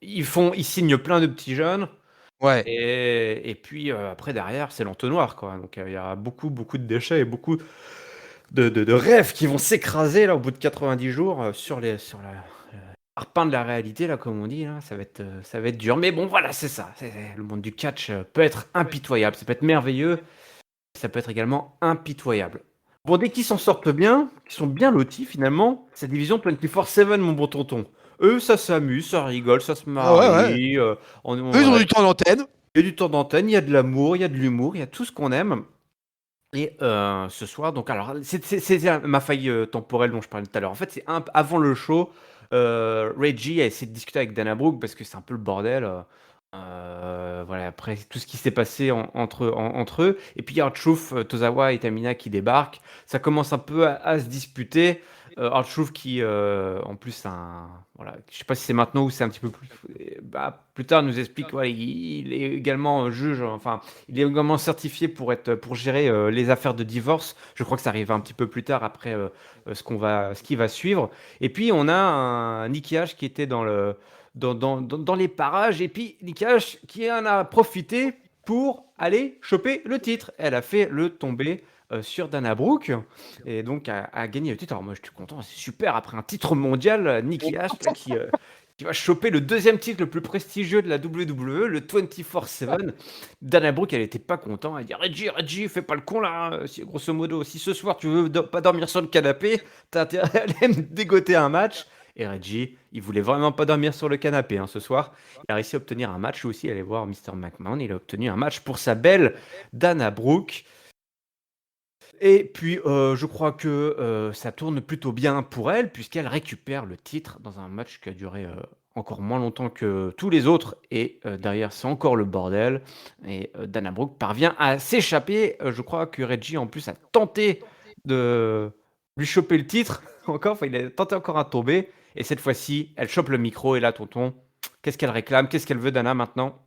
ils signent plein de petits jeunes Ouais. et puis, après derrière, c'est l'entonnoir, quoi. Donc, il y a beaucoup, beaucoup de déchets et beaucoup de rêves qui vont s'écraser là au bout de 90 jours sur la parpaing de la réalité là, comme on dit là. Ça va être dur. Mais bon, voilà, c'est ça. Le monde du catch peut être impitoyable. Ça peut être merveilleux. Ça peut être également impitoyable. Bon, dès qu'ils s'en sortent bien, qu'ils sont bien lotis finalement, cette division 24/7, mon bon tonton. Eux, ça s'amuse, ça rigole, ça se Ah ouais, ouais. marie. Eux, ils ont Voilà. du temps d'antenne. Il y a du temps d'antenne, il y a de l'amour, il y a de l'humour, il y a tout ce qu'on aime. Et ce soir, donc, alors, c'est ma faille temporelle dont je parlais tout à l'heure. En fait, avant le show, Reggie a essayé de discuter avec Dana Brooke parce que c'est un peu le bordel. Voilà, après tout ce qui s'est passé entre eux. Et puis il y a R-Truth, Tozawa et Tamina qui débarquent. Ça commence un peu à se disputer. R-Truth qui, en plus, voilà, je sais pas si c'est maintenant ou c'est un petit peu plus tard, nous explique, ouais, il est également juge, enfin, il est également certifié pour gérer les affaires de divorce. Je crois que ça arrive un petit peu plus tard après ce qui va suivre. Et puis on a un Nicky H qui était dans les parages. Et puis Nicky H qui en a profité pour aller choper le titre. Elle a fait le tomber sur Dana Brooke et donc a gagné le titre. Alors moi je suis content, c'est super. Après un titre mondial, Nicky H là, qui va choper le deuxième titre le plus prestigieux de la WWE, le 24/7. Dana Brooke, elle était pas contente. Elle dit Reggie, fais pas le con là. Grosso modo, si ce soir tu veux pas dormir sur le canapé, t'as intérêt à aller me dégoter un match. Et Reggie, il voulait vraiment pas dormir sur le canapé ce soir. Il a réussi à obtenir un match aussi. Aller voir Mr. McMahon. Il a obtenu un match pour sa belle Dana Brooke. Et puis, je crois que ça tourne plutôt bien pour elle, puisqu'elle récupère le titre dans un match qui a duré encore moins longtemps que tous les autres. Et derrière, c'est encore le bordel. Et Dana Brooke parvient à s'échapper. Je crois que Reggie, en plus, a tenté de lui choper le titre. Encore, enfin, il a tenté encore un tombé. Et cette fois-ci, elle chope le micro. Et là, tonton, qu'est-ce qu'elle réclame? Qu'est-ce qu'elle veut, Dana, maintenant?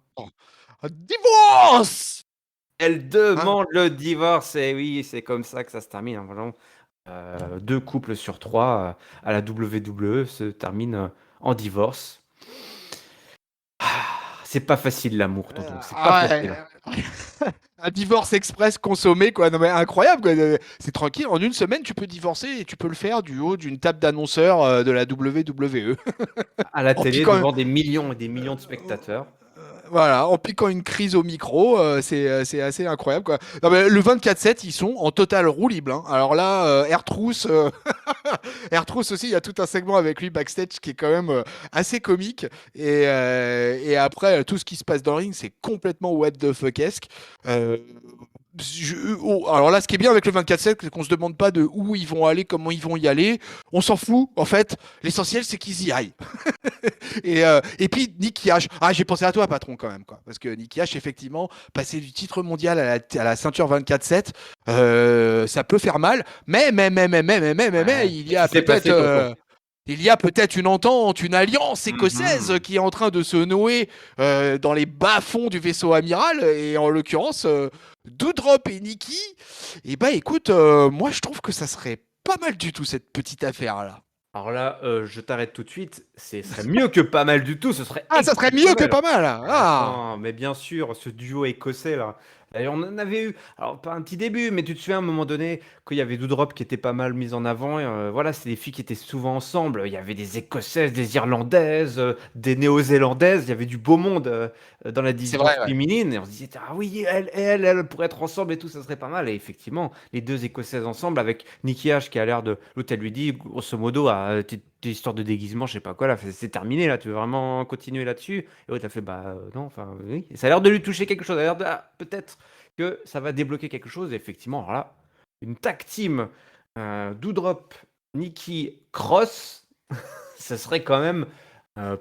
Divorce. Elle Hein. demande le divorce. Et oui, c'est comme ça que ça se termine, hein, vraiment. 2 couples sur 3 à la WWE se terminent en divorce. C'est pas facile l'amour, tonton, c'est pas Ouais. facile. Un divorce express consommé, quoi. Non, mais incroyable, quoi. C'est tranquille. En une semaine, tu peux divorcer et tu peux le faire du haut d'une table d'annonceurs de la WWE. À la En télé, piquant, devant des millions et des millions de spectateurs. voilà, en piquant une crise au micro, c'est assez incroyable, quoi. Non, mais le 24/7, ils sont en total roue libre, hein. Alors là, R-Truth, R-Truth aussi, il y a tout un segment avec lui backstage qui est quand même assez comique. Et après, tout ce qui se passe dans le ring, c'est complètement what the fuck-esque. Euh, alors là, ce qui est bien avec le 24/7, c'est qu'on se demande pas de où ils vont aller, comment ils vont y aller. On s'en fout, en fait. L'essentiel, c'est qu'ils y aillent. Et puis Nicky H. Ah, j'ai pensé à toi, patron, quand même, quoi. Parce que Nicky H, effectivement, passer du titre mondial à la ceinture 24/7, ça peut faire mal. Mais, Ouais. il y Qu'est-ce qui a s'est peut-être. passé, tonton? Il y a peut-être une entente, une alliance écossaise Mhm. qui est en train de se nouer dans les bas-fonds du vaisseau amiral, et en l'occurrence, Doudrop et Nikki. Et bah écoute, moi je trouve que ça serait pas mal du tout cette petite affaire-là. Alors là, je t'arrête tout de suite. Ce serait mieux que pas mal du tout. Ce serait Ah, ça serait mieux que exceptionnel. pas mal, hein. Ah. Attends, mais bien sûr, ce duo écossais là. D'ailleurs, on en avait eu, alors pas un petit début, mais tu te souviens à un moment donné qu'il y avait Doudrop qui était pas mal mis en avant. Et, voilà, c'est des filles qui étaient souvent ensemble. Il y avait des Écossaises, des Irlandaises, des Néo-Zélandaises. Il y avait du beau monde dans la C'est division vrai, ouais. féminine. Et on se disait, ah oui, elle pourrait être ensemble et tout, ça serait pas mal. Et effectivement, les deux Écossaises ensemble avec Nikki H qui a l'air de. L'autre, elle lui dit, grosso modo, tes histoires de déguisement, je sais pas quoi, là, c'est terminé là. Tu veux vraiment continuer là-dessus? Et l'autre, elle fait, bah non, enfin, oui. Et ça a l'air de lui toucher quelque chose. Ça a l'air de. Peut-être que ça va débloquer quelque chose. Et effectivement, alors là, une tag team Doudrop, Nikki, Cross, ça serait quand même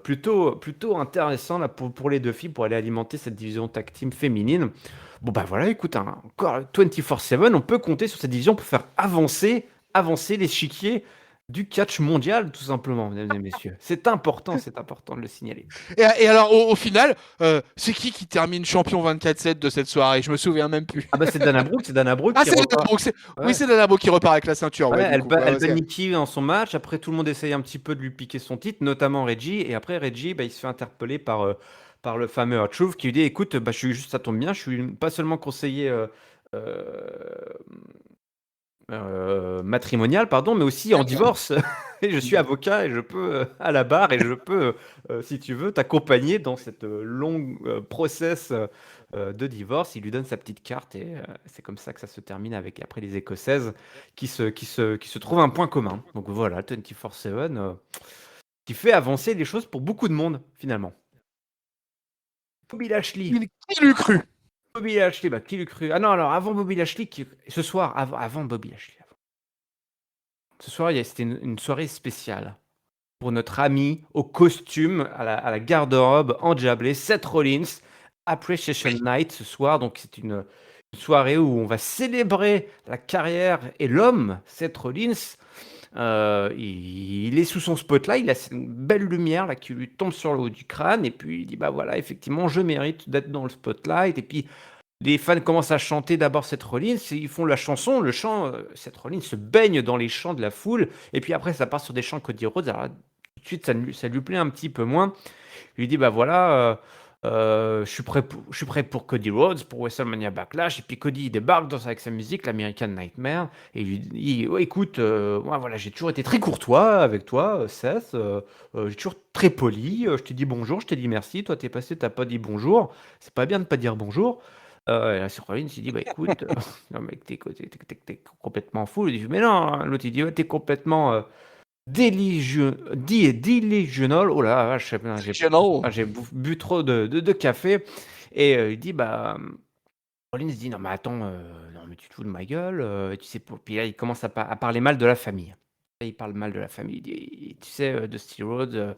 plutôt intéressant là, pour les deux filles pour aller alimenter cette division tag team féminine. Bon, bah voilà, écoute, hein, encore 24/7, on peut compter sur cette division pour faire avancer l'échiquier du catch mondial, tout simplement, mesdames et messieurs. C'est important de le signaler. Et alors, au final, c'est qui termine champion 24-7 de cette soirée? Je me souviens même plus. Ah bah c'est Dana Brooke Ah, qui c'est Dana repart. Brooke. Oui, Ouais. c'est Dana Brooke qui repart avec la ceinture, Ouais, ouais, du coup. Ouais, elle ouais, bat Nikki dans son match. Après, tout le monde essaye un petit peu de lui piquer son titre, notamment Reggie. Et après, Reggie, bah, il se fait interpeller par le fameux R-Truth qui lui dit, écoute, bah, je suis juste, ça tombe bien, je suis pas seulement conseiller euh, matrimonial, pardon, mais aussi en divorce. Et je suis avocat et je peux à la barre et je peux, si tu veux, t'accompagner dans cette longue process de divorce. Il lui donne sa petite carte et c'est comme ça que ça se termine avec après les Écossaises qui se trouvent un point commun. Donc voilà, 24/7 qui fait avancer les choses pour beaucoup de monde finalement. Bobby Lashley. Qui l'eût cru? Bobby Lashley, bah, qui l'eût cru? Ah non, alors avant Bobby Lashley, ce soir, avant Bobby Lashley. Ce soir, c'était une soirée spéciale pour notre ami au costume, à la garde-robe endiablée, Seth Rollins, Appreciation Night ce soir. Donc, c'est une soirée où on va célébrer la carrière et l'homme, Seth Rollins. Il est sous son spotlight, il a cette belle lumière là, qui lui tombe sur le haut du crâne. Et puis, il dit bah voilà, effectivement, je mérite d'être dans le spotlight. Et puis, les fans commencent à chanter d'abord Seth Rollins, ils font la chanson, le chant, Seth Rollins se baigne dans les chants de la foule, et puis après ça part sur des chants Cody Rhodes, alors là, tout de suite ça lui plaît un petit peu moins. Il lui dit bah voilà, je suis prêt pour Cody Rhodes, pour WrestleMania Backlash, et puis Cody il débarque avec sa musique, l'American Nightmare, et il lui dit ouais, écoute, moi voilà, j'ai toujours été très courtois avec toi, Seth, j'ai toujours très poli, je t'ai dit bonjour, je t'ai dit merci, toi t'es passé, t'as pas dit bonjour, c'est pas bien de pas dire bonjour. Et là, sur Rollins, il dit bah écoute, non mec, t'es complètement fou. Il dit mais non, hein. L'autre il dit ouais, t'es complètement delusional. Oh là, vache, j'ai bu trop de café. Et il dit bah Rollins dit non mais attends, non mais tu te fous de ma gueule. Tu sais, puis là il commence à parler mal de la famille. Là, il parle mal de la famille. Il dit tu sais, Dusty Rhodes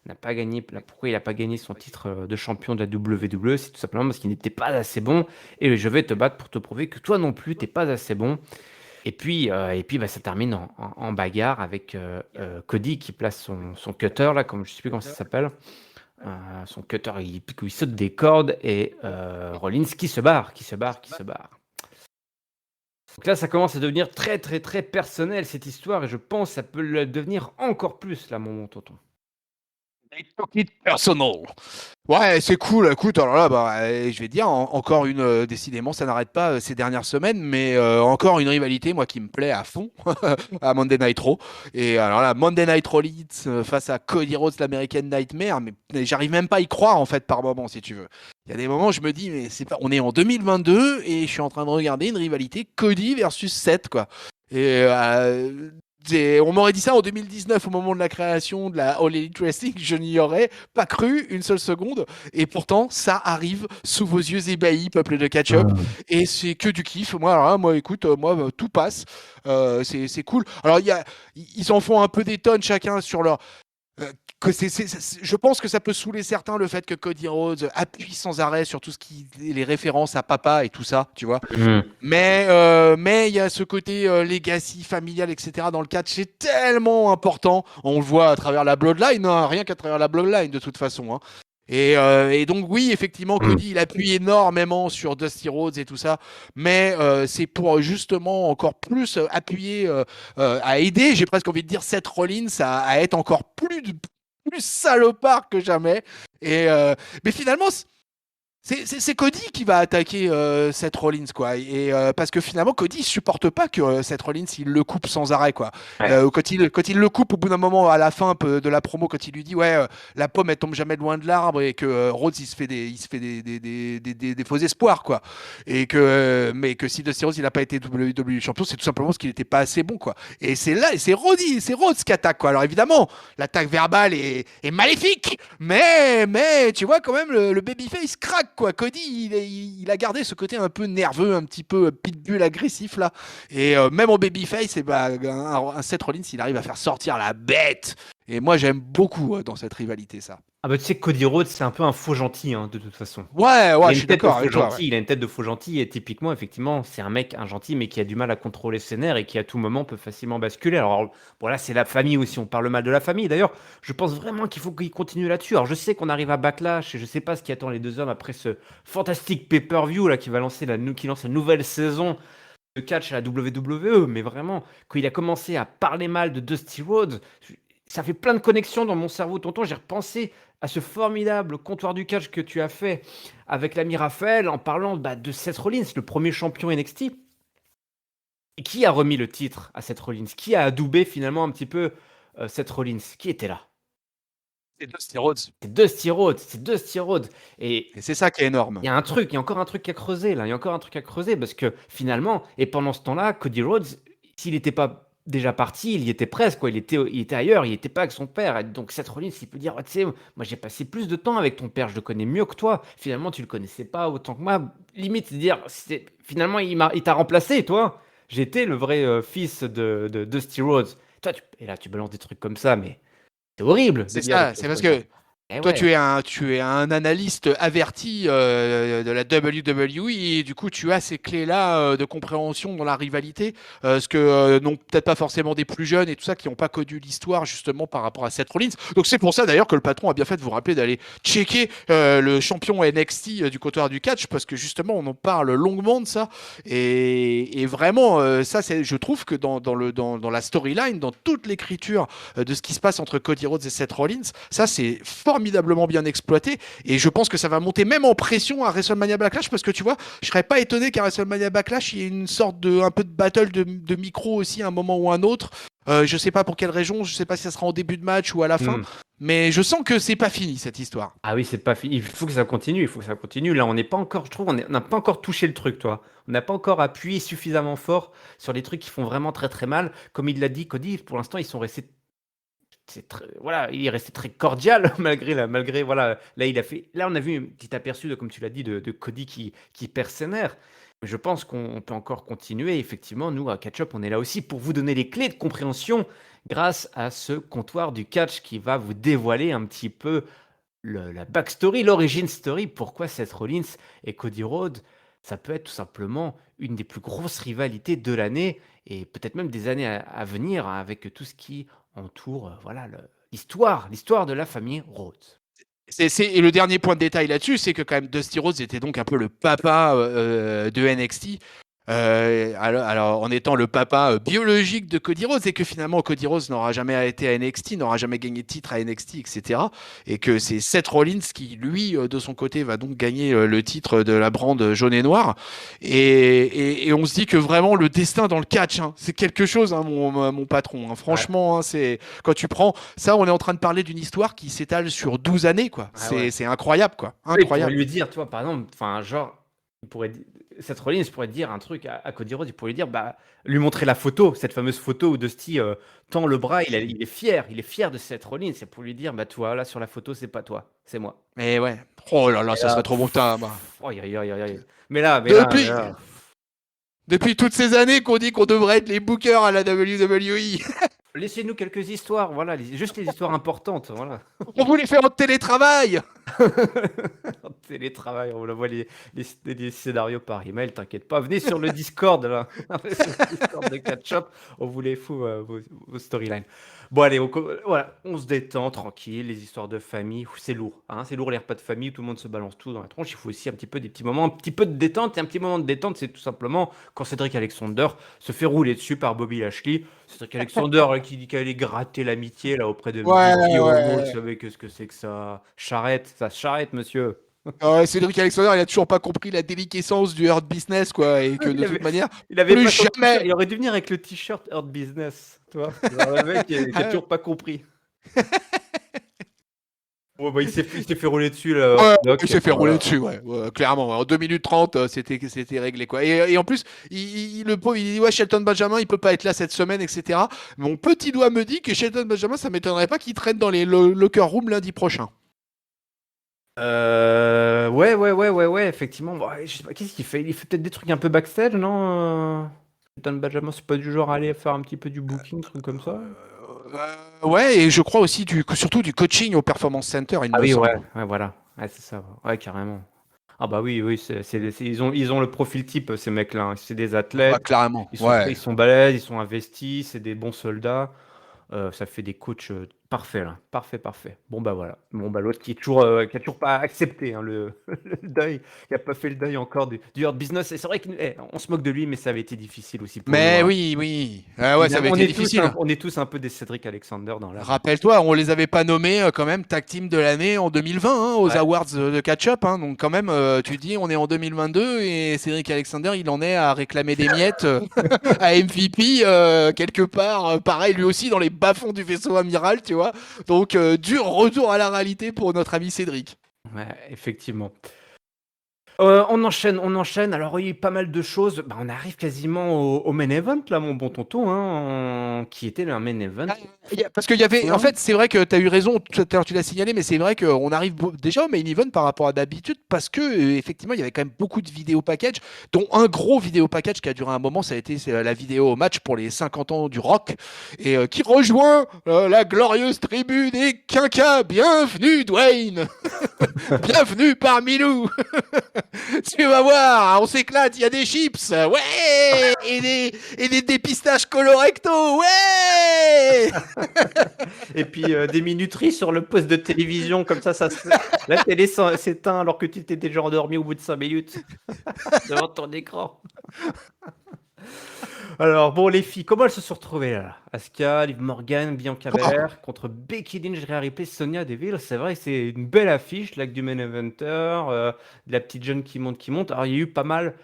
n'a pas gagné. Pourquoi il n'a pas gagné son titre de champion de la WWE? C'est tout simplement parce qu'il n'était pas assez bon. Et je vais te battre pour te prouver que toi non plus, t'es pas assez bon. Et puis bah, ça termine en bagarre avec Cody qui place son cutter, là, comme je sais plus comment ça s'appelle. Son cutter, il saute des cordes et Rollins qui se barre. Donc là, ça commence à devenir très, très, très personnel cette histoire et je pense que ça peut le devenir encore plus, là, mon tonton. Personal. Ouais, c'est cool. Écoute, alors là, bah, je vais te dire, encore une, décidément, ça n'arrête pas ces dernières semaines, mais encore une rivalité, moi, qui me plaît à fond, à Monday Night Raw. Et alors là, Monday Night Raw Leeds face à Cody Rhodes, l'American Nightmare, mais j'arrive même pas à y croire, en fait, par moment, si tu veux. Il y a des moments, je me dis, mais c'est pas, on est en 2022 et je suis en train de regarder une rivalité Cody versus Seth, quoi. Et on m'aurait dit ça en 2019 au moment de la création de la All Elite Wrestling, je n'y aurais pas cru une seule seconde. Et pourtant, ça arrive sous vos yeux ébahis, peuple de catch-up. Et c'est que du kiff. Moi, alors là, moi, écoute, moi, tout passe. C'est cool. Alors, ils en font un peu des tonnes chacun sur leur. Je pense que ça peut saouler certains le fait que Cody Rhodes appuie sans arrêt sur tout ce qui est les références à papa et tout ça, tu vois. Mais il y a ce côté legacy familial, etc. dans le catch, c'est tellement important. On le voit à travers la bloodline, hein, rien qu'à travers la bloodline de toute façon. Hein. Et donc oui, effectivement, Cody, il appuie énormément sur Dusty Rhodes et tout ça, mais c'est pour justement encore plus appuyer, à aider, j'ai presque envie de dire, Seth Rollins à être encore plus salopard que jamais. Mais finalement, c'est Cody qui va attaquer Seth Rollins, quoi. Et parce que finalement, Cody il supporte pas que Seth Rollins il le coupe sans arrêt, quoi. Ouais. Quand il le coupe au bout d'un moment, à la fin de la promo, quand il lui dit ouais, la pomme elle tombe jamais loin de l'arbre et que Rhodes il se fait des faux espoirs, quoi. Et mais que si Dusty Rhodes il a pas été WWE champion, c'est tout simplement parce qu'il était pas assez bon, quoi. Et c'est là, c'est Rhodes qui attaque, quoi. Alors évidemment, l'attaque verbale est maléfique, mais tu vois quand même le babyface craque, quoi. Cody, il a gardé ce côté un peu nerveux, un petit peu pitbull agressif là. Et même en babyface, et bah, un Seth Rollins, il arrive à faire sortir la bête. Et moi, j'aime beaucoup dans cette rivalité ça. Ah bah tu sais que Cody Rhodes, c'est un peu un faux gentil, hein, de toute façon. Ouais, Il a ouais, je une suis tête de d'accord faux avec toi. Ouais. gentil, il a une tête de faux gentil, et typiquement, effectivement, c'est un gentil, mais qui a du mal à contrôler ses nerfs et qui à tout moment peut facilement basculer. Alors bon là, c'est la famille aussi, on parle mal de la famille. D'ailleurs, je pense vraiment qu'il faut qu'il continue là-dessus. Alors je sais qu'on arrive à Backlash, et je sais pas ce qui attend les deux hommes après ce fantastique pay-per-view là qui va lancer qui lance la nouvelle saison de catch à la WWE, mais vraiment, quand il a commencé à parler mal de Dusty Rhodes, ça fait plein de connexions dans mon cerveau, tonton. J'ai repensé à ce formidable comptoir du catch que tu as fait avec l'ami Raphaël en parlant de Seth Rollins, le premier champion NXT. Et qui a remis le titre à Seth Rollins? Qui a adoubé finalement un petit peu Seth Rollins? Qui était là? C'est Dusty Rhodes. C'est Dusty Rhodes, c'est Dusty Rhodes. Et Et c'est ça qui est énorme. il y a un truc, il y a encore un truc à creuser là, il y a encore un truc à creuser parce que finalement, et pendant ce temps-là, Cody Rhodes, s'il n'était pas déjà parti, il y était presque, quoi. Il était ailleurs, il n'était pas avec son père. Et donc Seth Rollins, il peut dire, ah, tu sais, moi j'ai passé plus de temps avec ton père, je le connais mieux que toi. Finalement, tu le connaissais pas autant que moi. Limite, c'est dire, finalement, il t'a remplacé, toi. J'étais le vrai fils de Dusty Rhodes. Toi, et là, tu balances des trucs comme ça, mais c'est horrible de C'est dire des ça, c'est choses parce comme ça. que Eh toi, ouais. tu es un analyste averti de la WWE et du coup, tu as ces clés-là de compréhension dans la rivalité, ce que n'ont peut-être pas forcément des plus jeunes et tout ça qui n'ont pas connu l'histoire justement par rapport à Seth Rollins. Donc c'est pour ça d'ailleurs que le patron a bien fait de vous rappeler d'aller checker le champion NXT du comptoir du catch parce que justement on en parle longuement de ça et vraiment ça, je trouve que dans la storyline, dans toute l'écriture de ce qui se passe entre Cody Rhodes et Seth Rollins, ça c'est formidablement bien exploité et je pense que ça va monter même en pression à WrestleMania Backlash parce que tu vois, je serais pas étonné qu'à WrestleMania Backlash il y ait une sorte de un peu de battle de micro aussi à un moment ou un autre. Je sais pas pour quelle région, je sais pas si ça sera en début de match ou à la fin, Hmm. mais je sens que c'est pas fini cette histoire. Ah oui, c'est pas fini. Il faut que ça continue. Il faut que ça continue. Là, on n'est pas encore, je trouve, on n'a pas encore touché le truc, toi. On n'a pas encore appuyé suffisamment fort sur les trucs qui font vraiment très très mal. Comme il l'a dit, Cody, pour l'instant, ils sont restés. Voilà, il est resté très cordial malgré voilà. Là, on a vu un petit aperçu de, comme tu l'as dit, de Cody qui perd ses nerfs. Mais je pense qu'on peut encore continuer. Effectivement, nous à Catch Up, on est là aussi pour vous donner les clés de compréhension grâce à ce comptoir du catch qui va vous dévoiler un petit peu la backstory, l'origine story, pourquoi Seth Rollins et Cody Rhodes, ça peut être tout simplement une des plus grosses rivalités de l'année et peut-être même des années à venir hein, avec tout ce qui entoure voilà, l'histoire de la famille Rhodes. Et le dernier point de détail là-dessus, c'est que quand même Dusty Rhodes était donc un peu le papa de NXT. Alors, en étant le papa biologique de Cody Rhodes, et que finalement Cody Rhodes n'aura jamais été à NXT, n'aura jamais gagné de titre à NXT, etc. Et que c'est Seth Rollins qui, lui, de son côté, va donc gagner le titre de la brande jaune et noire. Et on se dit que vraiment le destin dans le catch, hein, c'est quelque chose, hein, mon patron. Hein. Ouais, Franchement, hein, c'est quand tu prends ça, on est en train de parler d'une histoire qui s'étale sur 12 années, quoi. ouais, ouais. C'est incroyable, quoi. Oui, il pourrait Incroyable. lui dire, tu vois, par exemple, enfin, genre, Seth Rollins pourrait dire un truc à Cody Rhodes, il pourrait lui dire, lui montrer la photo, cette fameuse photo où Dusty tend le bras, il est fier de Seth Rollins, c'est pour lui dire, toi, là, sur la photo, c'est pas toi, c'est moi. Mais ouais. Oh là là, Et ça là, serait trop bon. Bah. aïe, aïe, aïe, aïe, aïe. Mais Depuis, là, depuis toutes ces années qu'on dit qu'on devrait être les bookers à la WWE, laissez-nous quelques histoires, voilà, juste les histoires importantes, voilà. on voulait faire en télétravail. En télétravail, on la voit les scénarios par email, t'inquiète pas. Venez sur le Discord, là. Venez sur le Discord de Catch-Up, on vous les fout, vos storylines. Bon, allez, voilà, on se détend, tranquille, les histoires de famille, c'est lourd, hein, c'est lourd les repas de famille, tout le monde se balance tout dans la tronche, il faut aussi un petit peu des petits moments, un petit peu de détente, et un petit moment de détente, c'est tout simplement quand Cédric Alexander se fait rouler dessus par Bobby Lashley. Cédric Alexander qui dit qu'elle allait gratter l'amitié là auprès de Ouais, Big Homo, vous ouais. savez qu'est-ce que c'est que ça? Charrette, ça charrette, monsieur. Cédric Alexander, il a toujours pas compris la déliquescence du hurt business, quoi, et que Il de avait, toute manière, il avait plus pas son t-shirt. jamais. Il aurait dû venir avec le t-shirt Earth Business, tu vois. Genre, le mec qui a toujours pas compris. Bon, il s'est fait rouler dessus, là, Ouais, Orthodox, il s'est fait rouler voilà. dessus, ouais, ouais, clairement. En 2 minutes 30, c'était réglé, quoi. Et en plus, le pauvre, il dit, ouais, Shelton Benjamin, il peut pas être là cette semaine, etc. Mon petit doigt me dit que Shelton Benjamin, ça m'étonnerait pas qu'il traîne dans les locker rooms lundi prochain. Ouais, effectivement. Bon, ouais, je sais pas, qu'est-ce qu'il fait? Il fait peut-être des trucs un peu backstage, non? Don Benjamin, c'est pas du genre à aller faire un petit peu du booking, truc comme ça? Ouais, et je crois aussi surtout du coaching au Performance Center, il Ah me oui, ouais, semble. ouais, voilà. Ouais, c'est ça. Ouais, carrément. Ah bah oui, oui, ils ont le profil type, ces mecs-là, hein. C'est des Ah, athlètes, clairement, ouais. ils sont balèzes, ils sont investis, c'est des bons soldats. Ça fait des coachs parfaits, là. Parfait, parfait. Bon, bah voilà. Bon, bah l'autre qui a toujours pas accepté hein, le deuil, qui a pas fait le deuil encore du Hurt Business. Et c'est vrai qu'on se moque de lui, mais ça avait été difficile aussi pour nous, Mais hein. oui, oui. Ah ouais, ça Évidemment, avait été difficile. on est tous un peu des Cédric Alexander dans l'âme, hein. Rappelle-toi, on les avait pas nommés quand même tag team de l'année en 2020 hein, aux Ouais. awards de catch-up. Hein. Donc quand même, tu dis, on est en 2022 et Cédric Alexander, il en est à réclamer des miettes à MVP quelque part. Pareil, lui aussi dans les bas-fonds du vaisseau amiral, tu vois. Donc dur retour à la réalité pour notre ami Cédric. Ouais, effectivement. On enchaîne, on enchaîne. Alors, il y a eu pas mal de choses. Bah, on arrive quasiment au main event, là, mon bon tonton, hein, qui était le main event. Ah, parce qu'il y avait, en Hein. fait, c'est vrai que tu as eu raison, tout à l'heure tu l'as signalé, mais c'est vrai qu'on arrive déjà au main event par rapport à d'habitude, parce que effectivement, il y avait quand même beaucoup de vidéos package, dont un gros vidéo package qui a duré un moment, ça a été la vidéo match pour les 50 ans du rock, et qui rejoint la glorieuse tribu des Quinquas. Bienvenue, Dwayne! Bienvenue parmi nous! Tu vas voir, on s'éclate, il y a des chips, ouais! Et des dépistages colorecto, ouais! Et puis des minuteries sur le poste de télévision, comme la télé s'éteint alors que tu t'es déjà endormi au bout de 5 minutes devant ton écran. Alors, bon, les filles, comment elles se sont retrouvées là? Asuka, Liv Morgan, Bianca Oh, Belair contre Becky Lynch, Rhea Ripley, Sonya Deville. C'est vrai que c'est une belle affiche, là, du main eventer, de la petite jeune qui monte, qui monte. Alors, il y a eu pas mal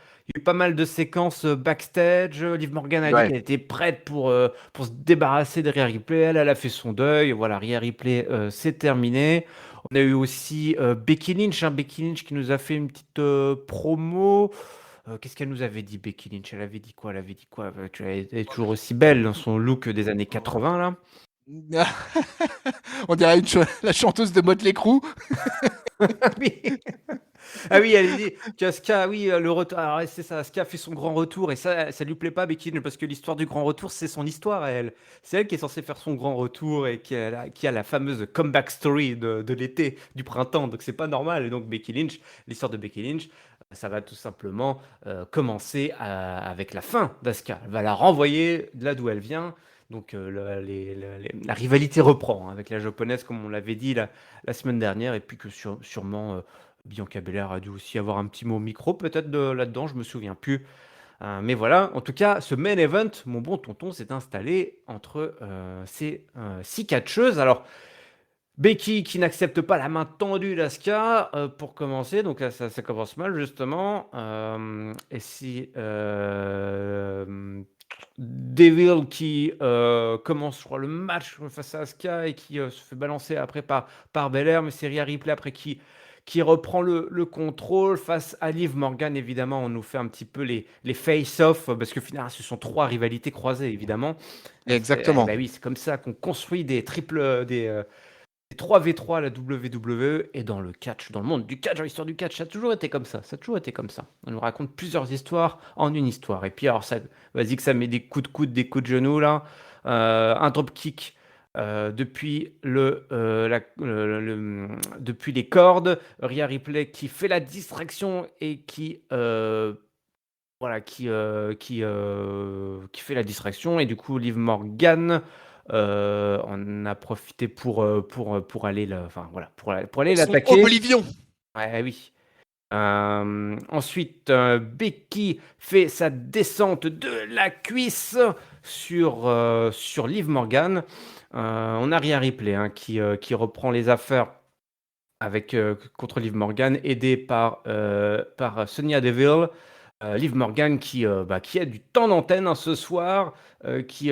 de séquences backstage. Liv Morgan a dit ouais. qu'elle était prête pour se débarrasser de Rhea Ripley. Elle a fait son deuil. Voilà, Rhea Ripley, c'est terminé. On a eu aussi Becky Lynch, hein, Becky Lynch qui nous a fait une petite promo. Qu'est-ce qu'elle nous avait dit, Becky Lynch? Elle avait dit quoi? Elle avait dit quoi? Elle est toujours aussi belle dans son look des années 80, là. On dirait la chanteuse de Motley Crue. Ah oui, ah oui, elle a dit qu'Asuka, oui, le retour. Alors, ouais, c'est ça, Asuka fait son grand retour et ça lui plaît pas, Becky Lynch, parce que l'histoire du grand retour, c'est son histoire à elle. C'est elle qui est censée faire son grand retour et qui a la fameuse comeback story de l'été, du printemps. Donc c'est pas normal. Et donc Becky Lynch, l'histoire de Becky Lynch, ça va tout simplement commencer avec la fin d'Asuka. Elle va la renvoyer de là d'où elle vient. Donc la rivalité reprend hein, avec la japonaise, comme on l'avait dit la semaine dernière, et puis que sûrement Bianca Belair a dû aussi avoir un petit mot au micro, peut-être là-dedans, je me souviens plus. Mais voilà, en tout cas, ce main event, mon bon tonton, s'est installé entre ces 6 catcheuses. Alors, Becky qui n'accepte pas la main tendue d'Asuka pour commencer, donc là ça commence mal justement. Et si Devil qui commence, je crois, le match face à Asuka et qui se fait balancer après par Belair, mais c'est Rhea Ripley après qui reprend le contrôle face à Liv Morgan. Évidemment, on nous fait un petit peu les face-off parce que finalement, ce sont 3 rivalités croisées, évidemment. Exactement. Bah oui, c'est comme ça qu'on construit des 3v3 à la WWE et dans le catch, dans le monde du catch, dans l'histoire du catch, ça a toujours été comme ça. Ça a toujours été comme ça. On nous raconte plusieurs histoires en une histoire. Et puis alors, vas-y que ça met des coups de coude, des coups de genoux là. Un dropkick depuis depuis les cordes. Rhea Ripley qui fait la distraction et voilà, qui fait la distraction. Et du coup, Liv Morgan on a profité pour aller, enfin, voilà, pour aller Son l'attaquer. Oblivion. Ouais, oui. Ensuite, Becky fait sa descente de la cuisse sur Liv Morgan. On a Rhea Ripley hein, qui reprend les affaires contre Liv Morgan, aidé par Sonya Deville. Liv Morgan qui a du temps d'antenne hein, ce soir, qui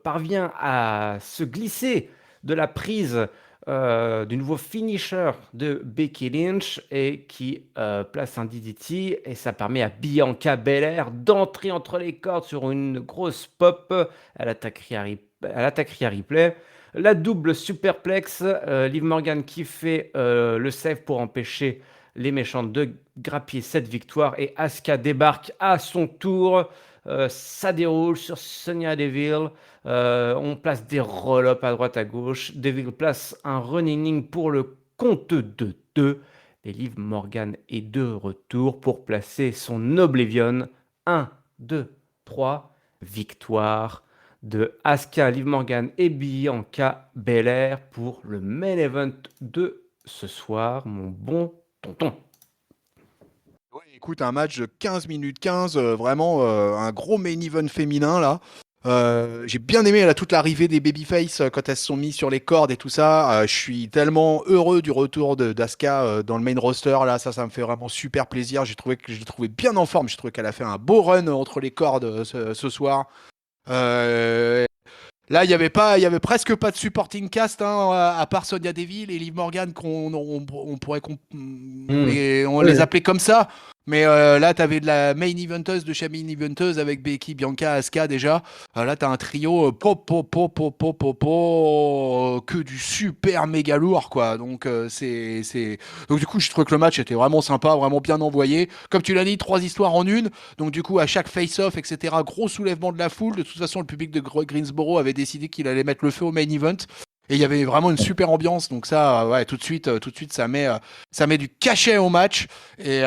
parvient à se glisser de la prise du nouveau finisher de Becky Lynch et qui place un DDT et ça permet à Bianca Belair d'entrer entre les cordes sur une grosse pop. Elle attaque Rhea Ripley. La double superplex, Liv Morgan qui fait le save pour empêcher les méchantes de grappiller cette victoire et Asuka débarque à son tour Ça déroule sur Sonya Deville. On place des roll-up à droite à gauche. Deville place un running knee pour le compte de 2. Et Liv Morgan est de retour pour placer son Oblivion. 1, 2, 3. Victoire de Asuka, Liv Morgan et Bianca Belair pour le main event de ce soir, mon bon tonton. Ouais, écoute, un match de 15 minutes 15, vraiment un gros main event féminin là. J'ai bien aimé là, toute l'arrivée des babyface quand elles se sont mis sur les cordes et tout ça. Je suis tellement heureux du retour d'Asuka dans le main roster là. Ça me fait vraiment super plaisir. J'ai trouvé que je l'ai trouvé bien en forme. J'ai trouvé qu'elle a fait un beau run entre les cordes ce soir. Euh, Là, il y avait presque pas de supporting cast, hein, à part Sonya Deville et Liv Morgan on pourrait Hmm. on Oui. les appelait comme ça. Mais là, t'avais de la main eventeuse de chez main eventeuse avec Becky, Bianca, Asuka déjà. Là, t'as un trio que du super méga lourd quoi. Donc donc du coup, je trouve que le match était vraiment sympa, vraiment bien envoyé. Comme tu l'as dit, 3 histoires en une. Donc du coup, à chaque face-off, etc., gros soulèvement de la foule. De toute façon, le public de Greensboro avait décidé qu'il allait mettre le feu au main event. Et il y avait vraiment une super ambiance. Donc ça, ouais, tout de suite, ça met du cachet au match. Et,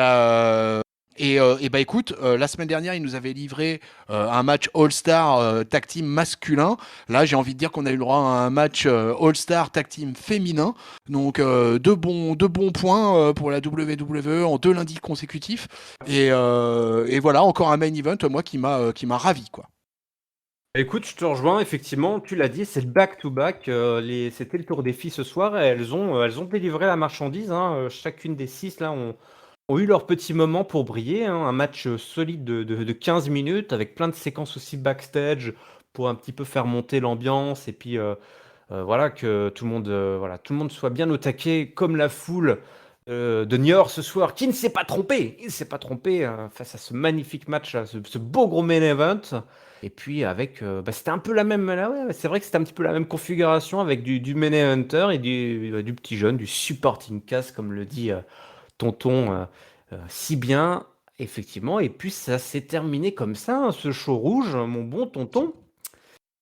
et bah écoute, la semaine dernière, il nous avait livré un match All-Star Tag Team masculin. Là, j'ai envie de dire qu'on a eu le droit à un match All-Star Tag Team féminin. Donc deux bons points pour la WWE en 2 lundis consécutifs. Et voilà, encore un main event, moi, qui m'a ravi, quoi. Écoute, je te rejoins, effectivement, tu l'as dit, c'est le back-to-back. C'était le tour des filles ce soir et elles ont délivré la marchandise, hein. Chacune des 6 là ont eu leur petit moment pour briller, hein. Un match solide de 15 minutes avec plein de séquences aussi backstage pour un petit peu faire monter l'ambiance et puis voilà, que tout le monde soit bien au taquet, comme la foule de Niort ce soir, qui ne s'est pas trompé, il ne s'est pas trompé face à ce magnifique match, là, ce beau gros main event. Et puis avec, c'était un peu la même, là, ouais, c'est vrai que c'était un petit peu la même configuration avec du main eventer et du petit jeune, du supporting cast, comme le dit Tonton si bien, effectivement. Et puis ça s'est terminé comme ça, hein, ce show rouge, mon bon Tonton.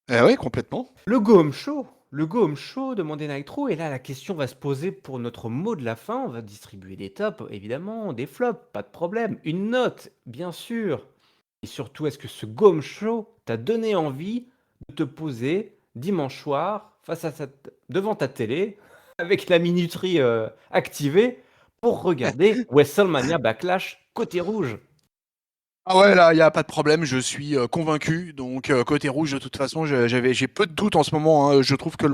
Oui, complètement. Le Go Home Show de Monday Night Raw, et là la question va se poser pour notre mot de la fin. On va distribuer des tops, évidemment, des flops, pas de problème, une note, bien sûr. Et surtout, est-ce que ce Go Home Show t'a donné envie de te poser dimanche soir devant ta télé, avec la minuterie activée, pour regarder WrestleMania Backlash côté rouge? Ah ouais, là, il n'y a pas de problème, je suis convaincu. Donc, côté rouge, de toute façon, j'ai peu de doutes en ce moment, hein. Je trouve que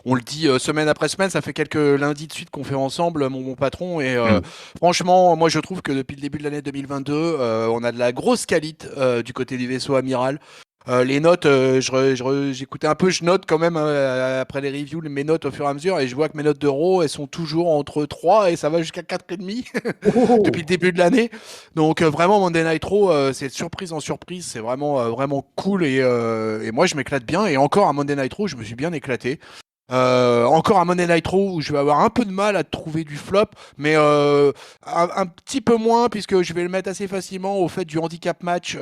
on le dit semaine après semaine, ça fait quelques lundis de suite qu'on fait ensemble, mon patron. Et Hmm. franchement, moi, je trouve que depuis le début de l'année 2022, on a de la grosse qualité du côté du vaisseau amiral. Les notes, j'écoutais un peu, je note quand même après les reviews, mes notes au fur et à mesure, et je vois que mes notes d'euro, elles sont toujours entre 3 et ça va jusqu'à 4,5 depuis le Oh. début de l'année. Donc vraiment Monday Night Raw, c'est de surprise en surprise, c'est vraiment vraiment cool et moi je m'éclate bien. Et encore un Monday Night Raw, je me suis bien éclaté. Encore un Monday Night Raw où je vais avoir un peu de mal à trouver du flop, mais un petit peu moins puisque je vais le mettre assez facilement au fait du handicap match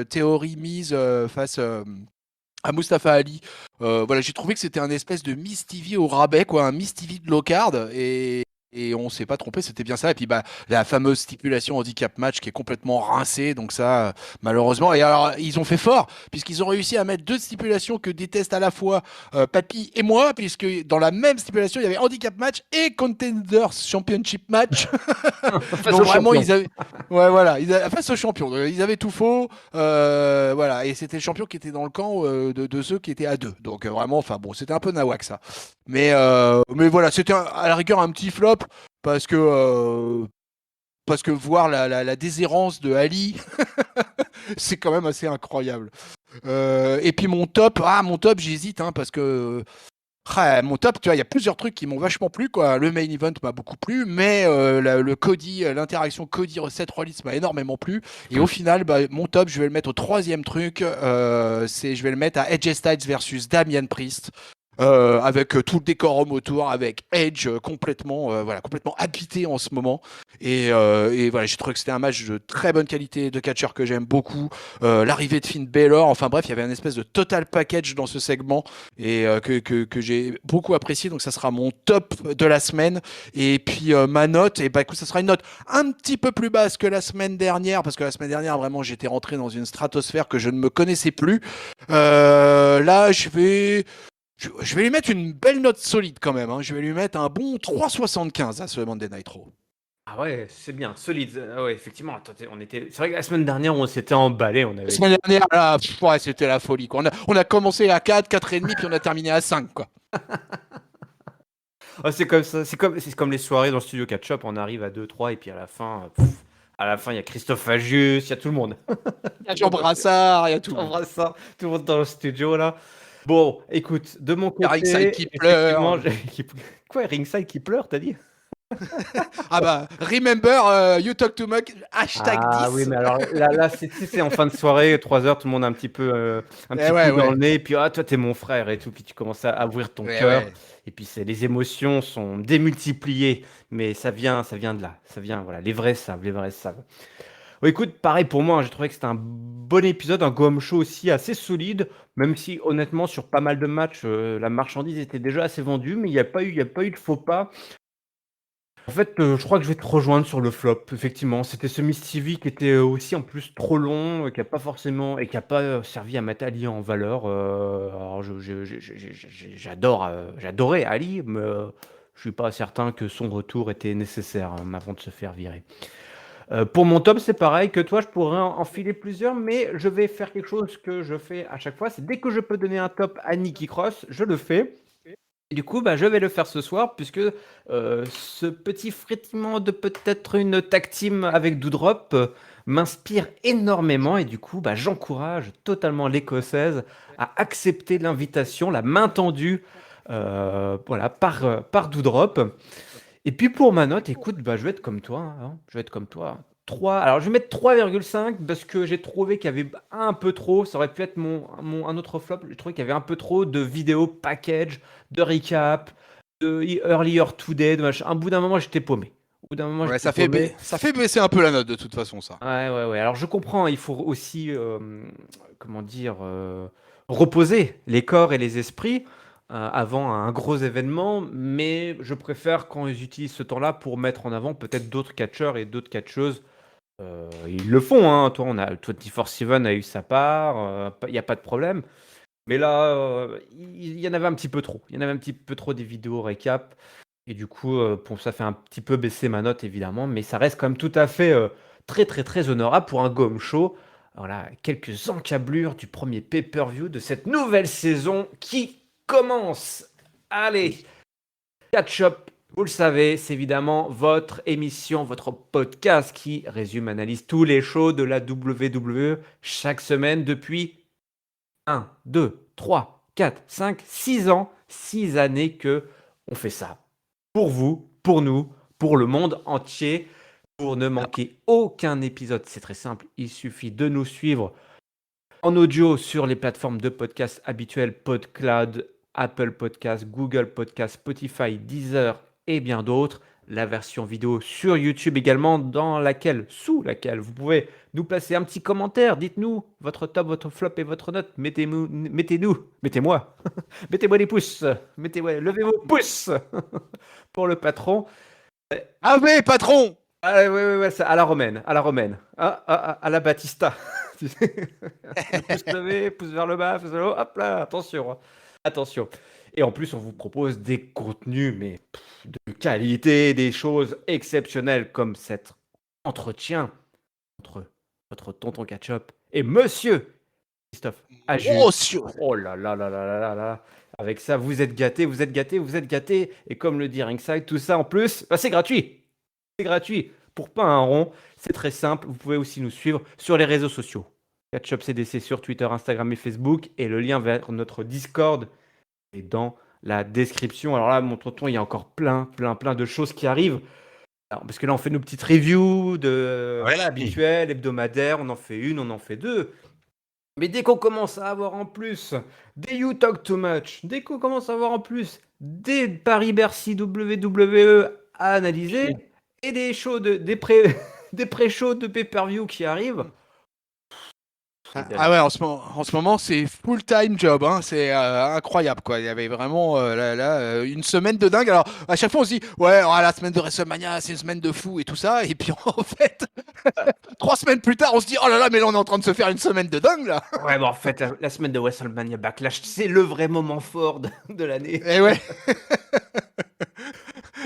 Theory Miz face à Mustafa Ali. Voilà, j'ai trouvé que c'était un espèce de Miss TV au rabais, quoi, un Miss TV de low card, et on s'est pas trompé, c'était bien ça. Et puis bah la fameuse stipulation handicap match qui est complètement rincée, donc ça malheureusement. Et alors ils ont fait fort puisqu'ils ont réussi à mettre 2 stipulations que détestent à la fois Papy et moi, puisque dans la même stipulation il y avait handicap match et contenders championship match. Face Donc au vraiment champion. ils avaient, ouais voilà, face au champion, ils avaient tout faux. Voilà, et c'était le champion qui était dans le camp de ceux qui étaient à 2. Donc vraiment, enfin bon, c'était un peu nawak ça. Mais voilà, c'était à la rigueur un petit flop parce que parce que voir la déshérence de Ali, c'est quand même assez incroyable. Et puis mon top, j'hésite hein, parce que mon top, tu vois, il y a plusieurs trucs qui m'ont vachement plu, quoi. Le main event m'a beaucoup plu, mais le Cody, l'interaction Cody Seth Rollins m'a énormément plu. Et au final, bah, mon top, je vais le mettre au troisième truc. Je vais le mettre à Edge Styles versus Damian Priest. avec tout le décorum autour, avec Edge complètement habité en ce moment. Et voilà, j'ai trouvé que c'était un match de très bonne qualité, de catcheur que j'aime beaucoup. L'arrivée de Finn Balor, enfin bref, il y avait un espèce de total package dans ce segment et que j'ai beaucoup apprécié. Donc ça sera mon top de la semaine. Et puis ma note, et bah écoute, ça sera une note un petit peu plus basse que la semaine dernière, parce que la semaine dernière, vraiment, j'étais rentré dans une stratosphère que je ne me connaissais plus. Là, je vais lui mettre une belle note solide quand même. Hein. Je vais lui mettre un bon 3,75 à ce Monday Night Raw. Ah ouais, c'est bien, solide. Ah ouais, effectivement, attends, c'est vrai que la semaine dernière, on s'était emballé, on La avait. semaine dernière, là, ouais, c'était la folie. Quoi. On a commencé à 4, 4,5, puis on a terminé à 5. Quoi. Ah, c'est comme ça, c'est comme les soirées dans le studio Catch-Up, on arrive à 2, 3, et puis à la fin, il y a Christophe Agius, il y a tout le monde. Il y a Tout le Jean monde Brassard, il y a tout le monde. embrasse ça, tout le monde dans le studio là. Bon, écoute, de mon Il y a Ringside côté, qui effectivement, pleure. quoi, Ringside qui pleure, t'as dit? Ah bah, remember, you talk too much, hashtag Ah oui, 10. mais alors là c'est en fin de soirée, 3 heures, tout le monde a un Eh petit ouais, coup dans ouais. le nez, et puis ah, toi, t'es mon frère et tout, puis tu commences à ouvrir ton Ouais, cœur, ouais. et puis les émotions sont démultipliées, mais ça vient de là, ça vient, voilà, les vrais savent, les vrais savent. Bon, écoute, pareil pour moi, hein, j'ai trouvé que c'était un bon épisode, un go-home show aussi assez solide, même si honnêtement, sur pas mal de matchs, la marchandise était déjà assez vendue, mais il y a pas eu de faux pas. En fait, je crois que je vais te rejoindre sur le flop, effectivement. C'était ce Miss TV qui était, aussi en plus trop long, qui a pas forcément et qui a pas, servi à mettre Ali en valeur, alors j'adore, j'adorais Ali, mais, je suis pas certain que son retour était nécessaire, avant de se faire virer. Pour mon top, c'est pareil que toi, je pourrais en filer plusieurs, mais je vais faire quelque chose que je fais à chaque fois, c'est dès que je peux donner un top à Nikki Cross, je le fais. Et du coup, bah, je vais le faire ce soir puisque ce petit frétillement de peut-être une tag team avec Doudrop m'inspire énormément et du coup, bah, j'encourage totalement l'Écossaise à accepter l'invitation, la main tendue, voilà, par Doudrop. Et puis pour ma note, écoute, bah, je vais être comme toi, hein, je vais être comme toi. 3, alors je vais mettre 3,5 parce que j'ai trouvé qu'il y avait un peu trop, ça aurait pu être un autre flop, j'ai trouvé qu'il y avait un peu trop de vidéos package, de recap, de earlier today, de machin. Un bout d'un moment, j'étais paumé. Au bout d'un moment, Ouais, j'étais paumé. ça fait baisser un peu la note de toute façon, ça. Ouais, ouais, ouais. Alors je comprends, il faut aussi, comment dire, reposer les corps et les esprits avant un gros événement, mais je préfère quand ils utilisent ce temps-là pour mettre en avant peut-être d'autres catcheurs et d'autres catcheuses. Ils le font, hein. Toi, 24/7 a eu sa part, il n'y a pas de problème. Mais là, il y en avait un petit peu trop. Il y en avait un petit peu trop des vidéos récap. Et du coup, ça fait un petit peu baisser ma note, évidemment. Mais ça reste quand même tout à fait très, très, très honorable pour un Go Show. Voilà, quelques encablures du premier pay-per-view de cette nouvelle saison qui commence. Allez, Catch Up, vous le savez, c'est évidemment votre émission, votre podcast qui résume, analyse tous les shows de la WWE chaque semaine depuis 1, 2, 3, 4, 5, 6 ans, 6 années que on fait ça. Pour vous, pour nous, pour le monde entier, pour ne manquer aucun épisode. C'est très simple, il suffit de nous suivre en audio sur les plateformes de podcast habituelles, PodCloud, Apple Podcast, Google Podcast, Spotify, Deezer et bien d'autres. La version vidéo sur YouTube également, sous laquelle vous pouvez nous placer un petit commentaire. Dites-nous votre top, votre flop et votre note. Mettez-moi des pouces. Levez vos pouces pour le patron. Ah ouais, patron. Ah, ouais, ouais, ouais, à la romaine, à la romaine. À la Batista. Tu sais, le pouce levé, pouce vers le bas, pouce vers le haut, hop là, attention, hein. Attention. Et en plus, on vous propose des contenus, mais de qualité, des choses exceptionnelles comme cet entretien entre votre tonton Ketchup et Monsieur Christophe Oh, Ajus. Oh là là là là là là là. Avec ça, vous êtes gâtés, vous êtes gâtés, vous êtes gâtés. Et comme le dit Ringside, tout ça en plus, bah, c'est gratuit. C'est gratuit. Pour pas un rond, c'est très simple. Vous pouvez aussi nous suivre sur les réseaux sociaux. Catch-up CDC sur Twitter, Instagram et Facebook. Et le lien vers notre Discord est dans la description. Alors là, mon tonton, il y a encore plein de choses qui arrivent. Alors, parce que là, on fait nos petites reviews Ouais. voilà, habituelles, hebdomadaires. On en fait une, on en fait deux. Mais dès qu'on commence à avoir en plus des You Talk Too Much, dès qu'on commence à avoir en plus des Paris-Bercy WWE à analyser et des shows des pré-shows de pay-per-view qui arrivent, c'est Ah ouais, en ce moment, c'est full-time job, hein. C'est incroyable, quoi. Il y avait vraiment une semaine de dingue. Alors, à chaque fois, on se dit, ouais, oh, la semaine de WrestleMania, c'est une semaine de fou et tout ça. Et puis, en fait, 3 semaines plus tard, on se dit, oh là là, mais là, on est en train de se faire une semaine de dingue, là. Ouais, bon, en fait, la semaine de WrestleMania Backlash, c'est le vrai moment fort de l'année. Et ouais,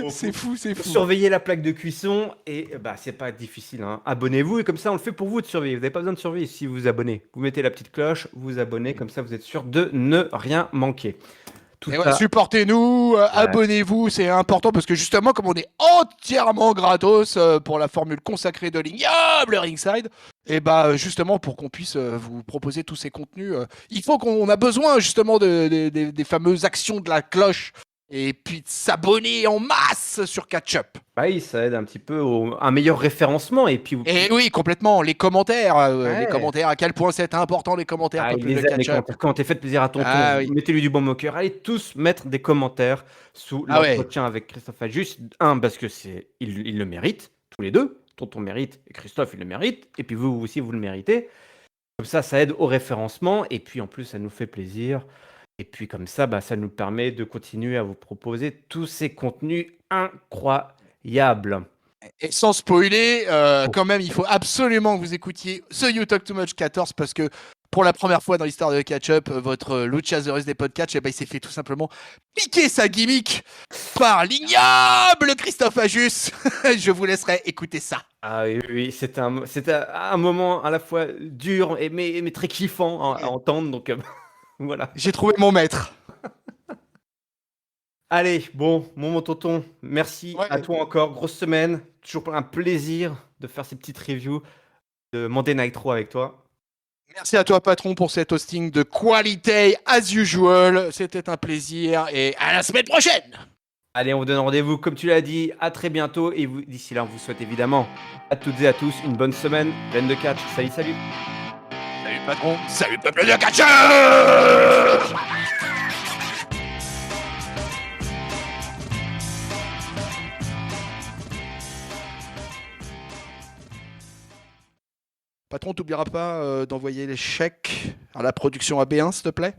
Bon, c'est fou, c'est faut fou. surveiller la plaque de cuisson et bah c'est pas difficile, hein. Abonnez-vous et comme ça on le fait pour vous de surveiller. Vous n'avez pas besoin de surveiller si vous vous abonnez. Vous mettez la petite cloche, vous vous abonnez, comme ça vous êtes sûr de ne rien manquer. Tout Et ouais, ça, supportez-nous, ouais. abonnez-vous, c'est important parce que justement, comme on est entièrement gratos pour la formule consacrée de l'ignoble Ringside, et bah justement pour qu'on puisse vous proposer tous ces contenus, il faut qu'on a besoin justement des fameuses actions de la cloche et puis de s'abonner en masse sur Catch-Up. Bah oui, ça aide un petit peu à un meilleur référencement et puis vous Et pouvez. oui, complètement, les Ouais. commentaires, à quel point c'est important les commentaires, Ah, il peuple de les aime les Catch-Up. commentaires. Quand t'es fait plaisir à tonton, Ah oui, mettez-lui du baume au cœur. Allez tous mettre des commentaires sous ah ouais, l'entretien avec Christophe Ajus. Un, parce que il le mérite, tous les deux. Tonton mérite et Christophe, il le mérite. Et puis vous aussi, vous le méritez. Comme ça aide au référencement et puis en plus, ça nous fait plaisir. Et puis comme ça, bah, ça nous permet de continuer à vous proposer tous ces contenus incroyables. et sans spoiler, Oh. quand même, il faut absolument que vous écoutiez ce You Talk Too Much 14 parce que pour la première fois dans l'histoire de Catch Up, votre Luchasaurus des podcasts, eh ben, il s'est fait tout simplement piquer sa gimmick par l'ignoble Christophe Ajus. Je vous laisserai écouter ça. Ah oui, oui, oui, c'était un moment à la fois dur mais très kiffant à entendre. Donc voilà. J'ai trouvé mon maître. Allez, bon, mon tonton, merci à Ouais. toi encore. Grosse semaine. Toujours un plaisir de faire ces petites reviews de Monday Nitro avec toi. Merci à toi, patron, pour cet hosting de qualité as usual. C'était un plaisir et à la semaine prochaine. Allez, on vous donne rendez-vous, comme tu l'as dit, à très bientôt. Et d'ici là, on vous souhaite évidemment à toutes et à tous une bonne semaine pleine de catch. Salut, salut. Salut, patron. Salut, peuple de catcheurs. Patron, t'oublieras pas d'envoyer les chèques à la production AB1, s'il te plaît.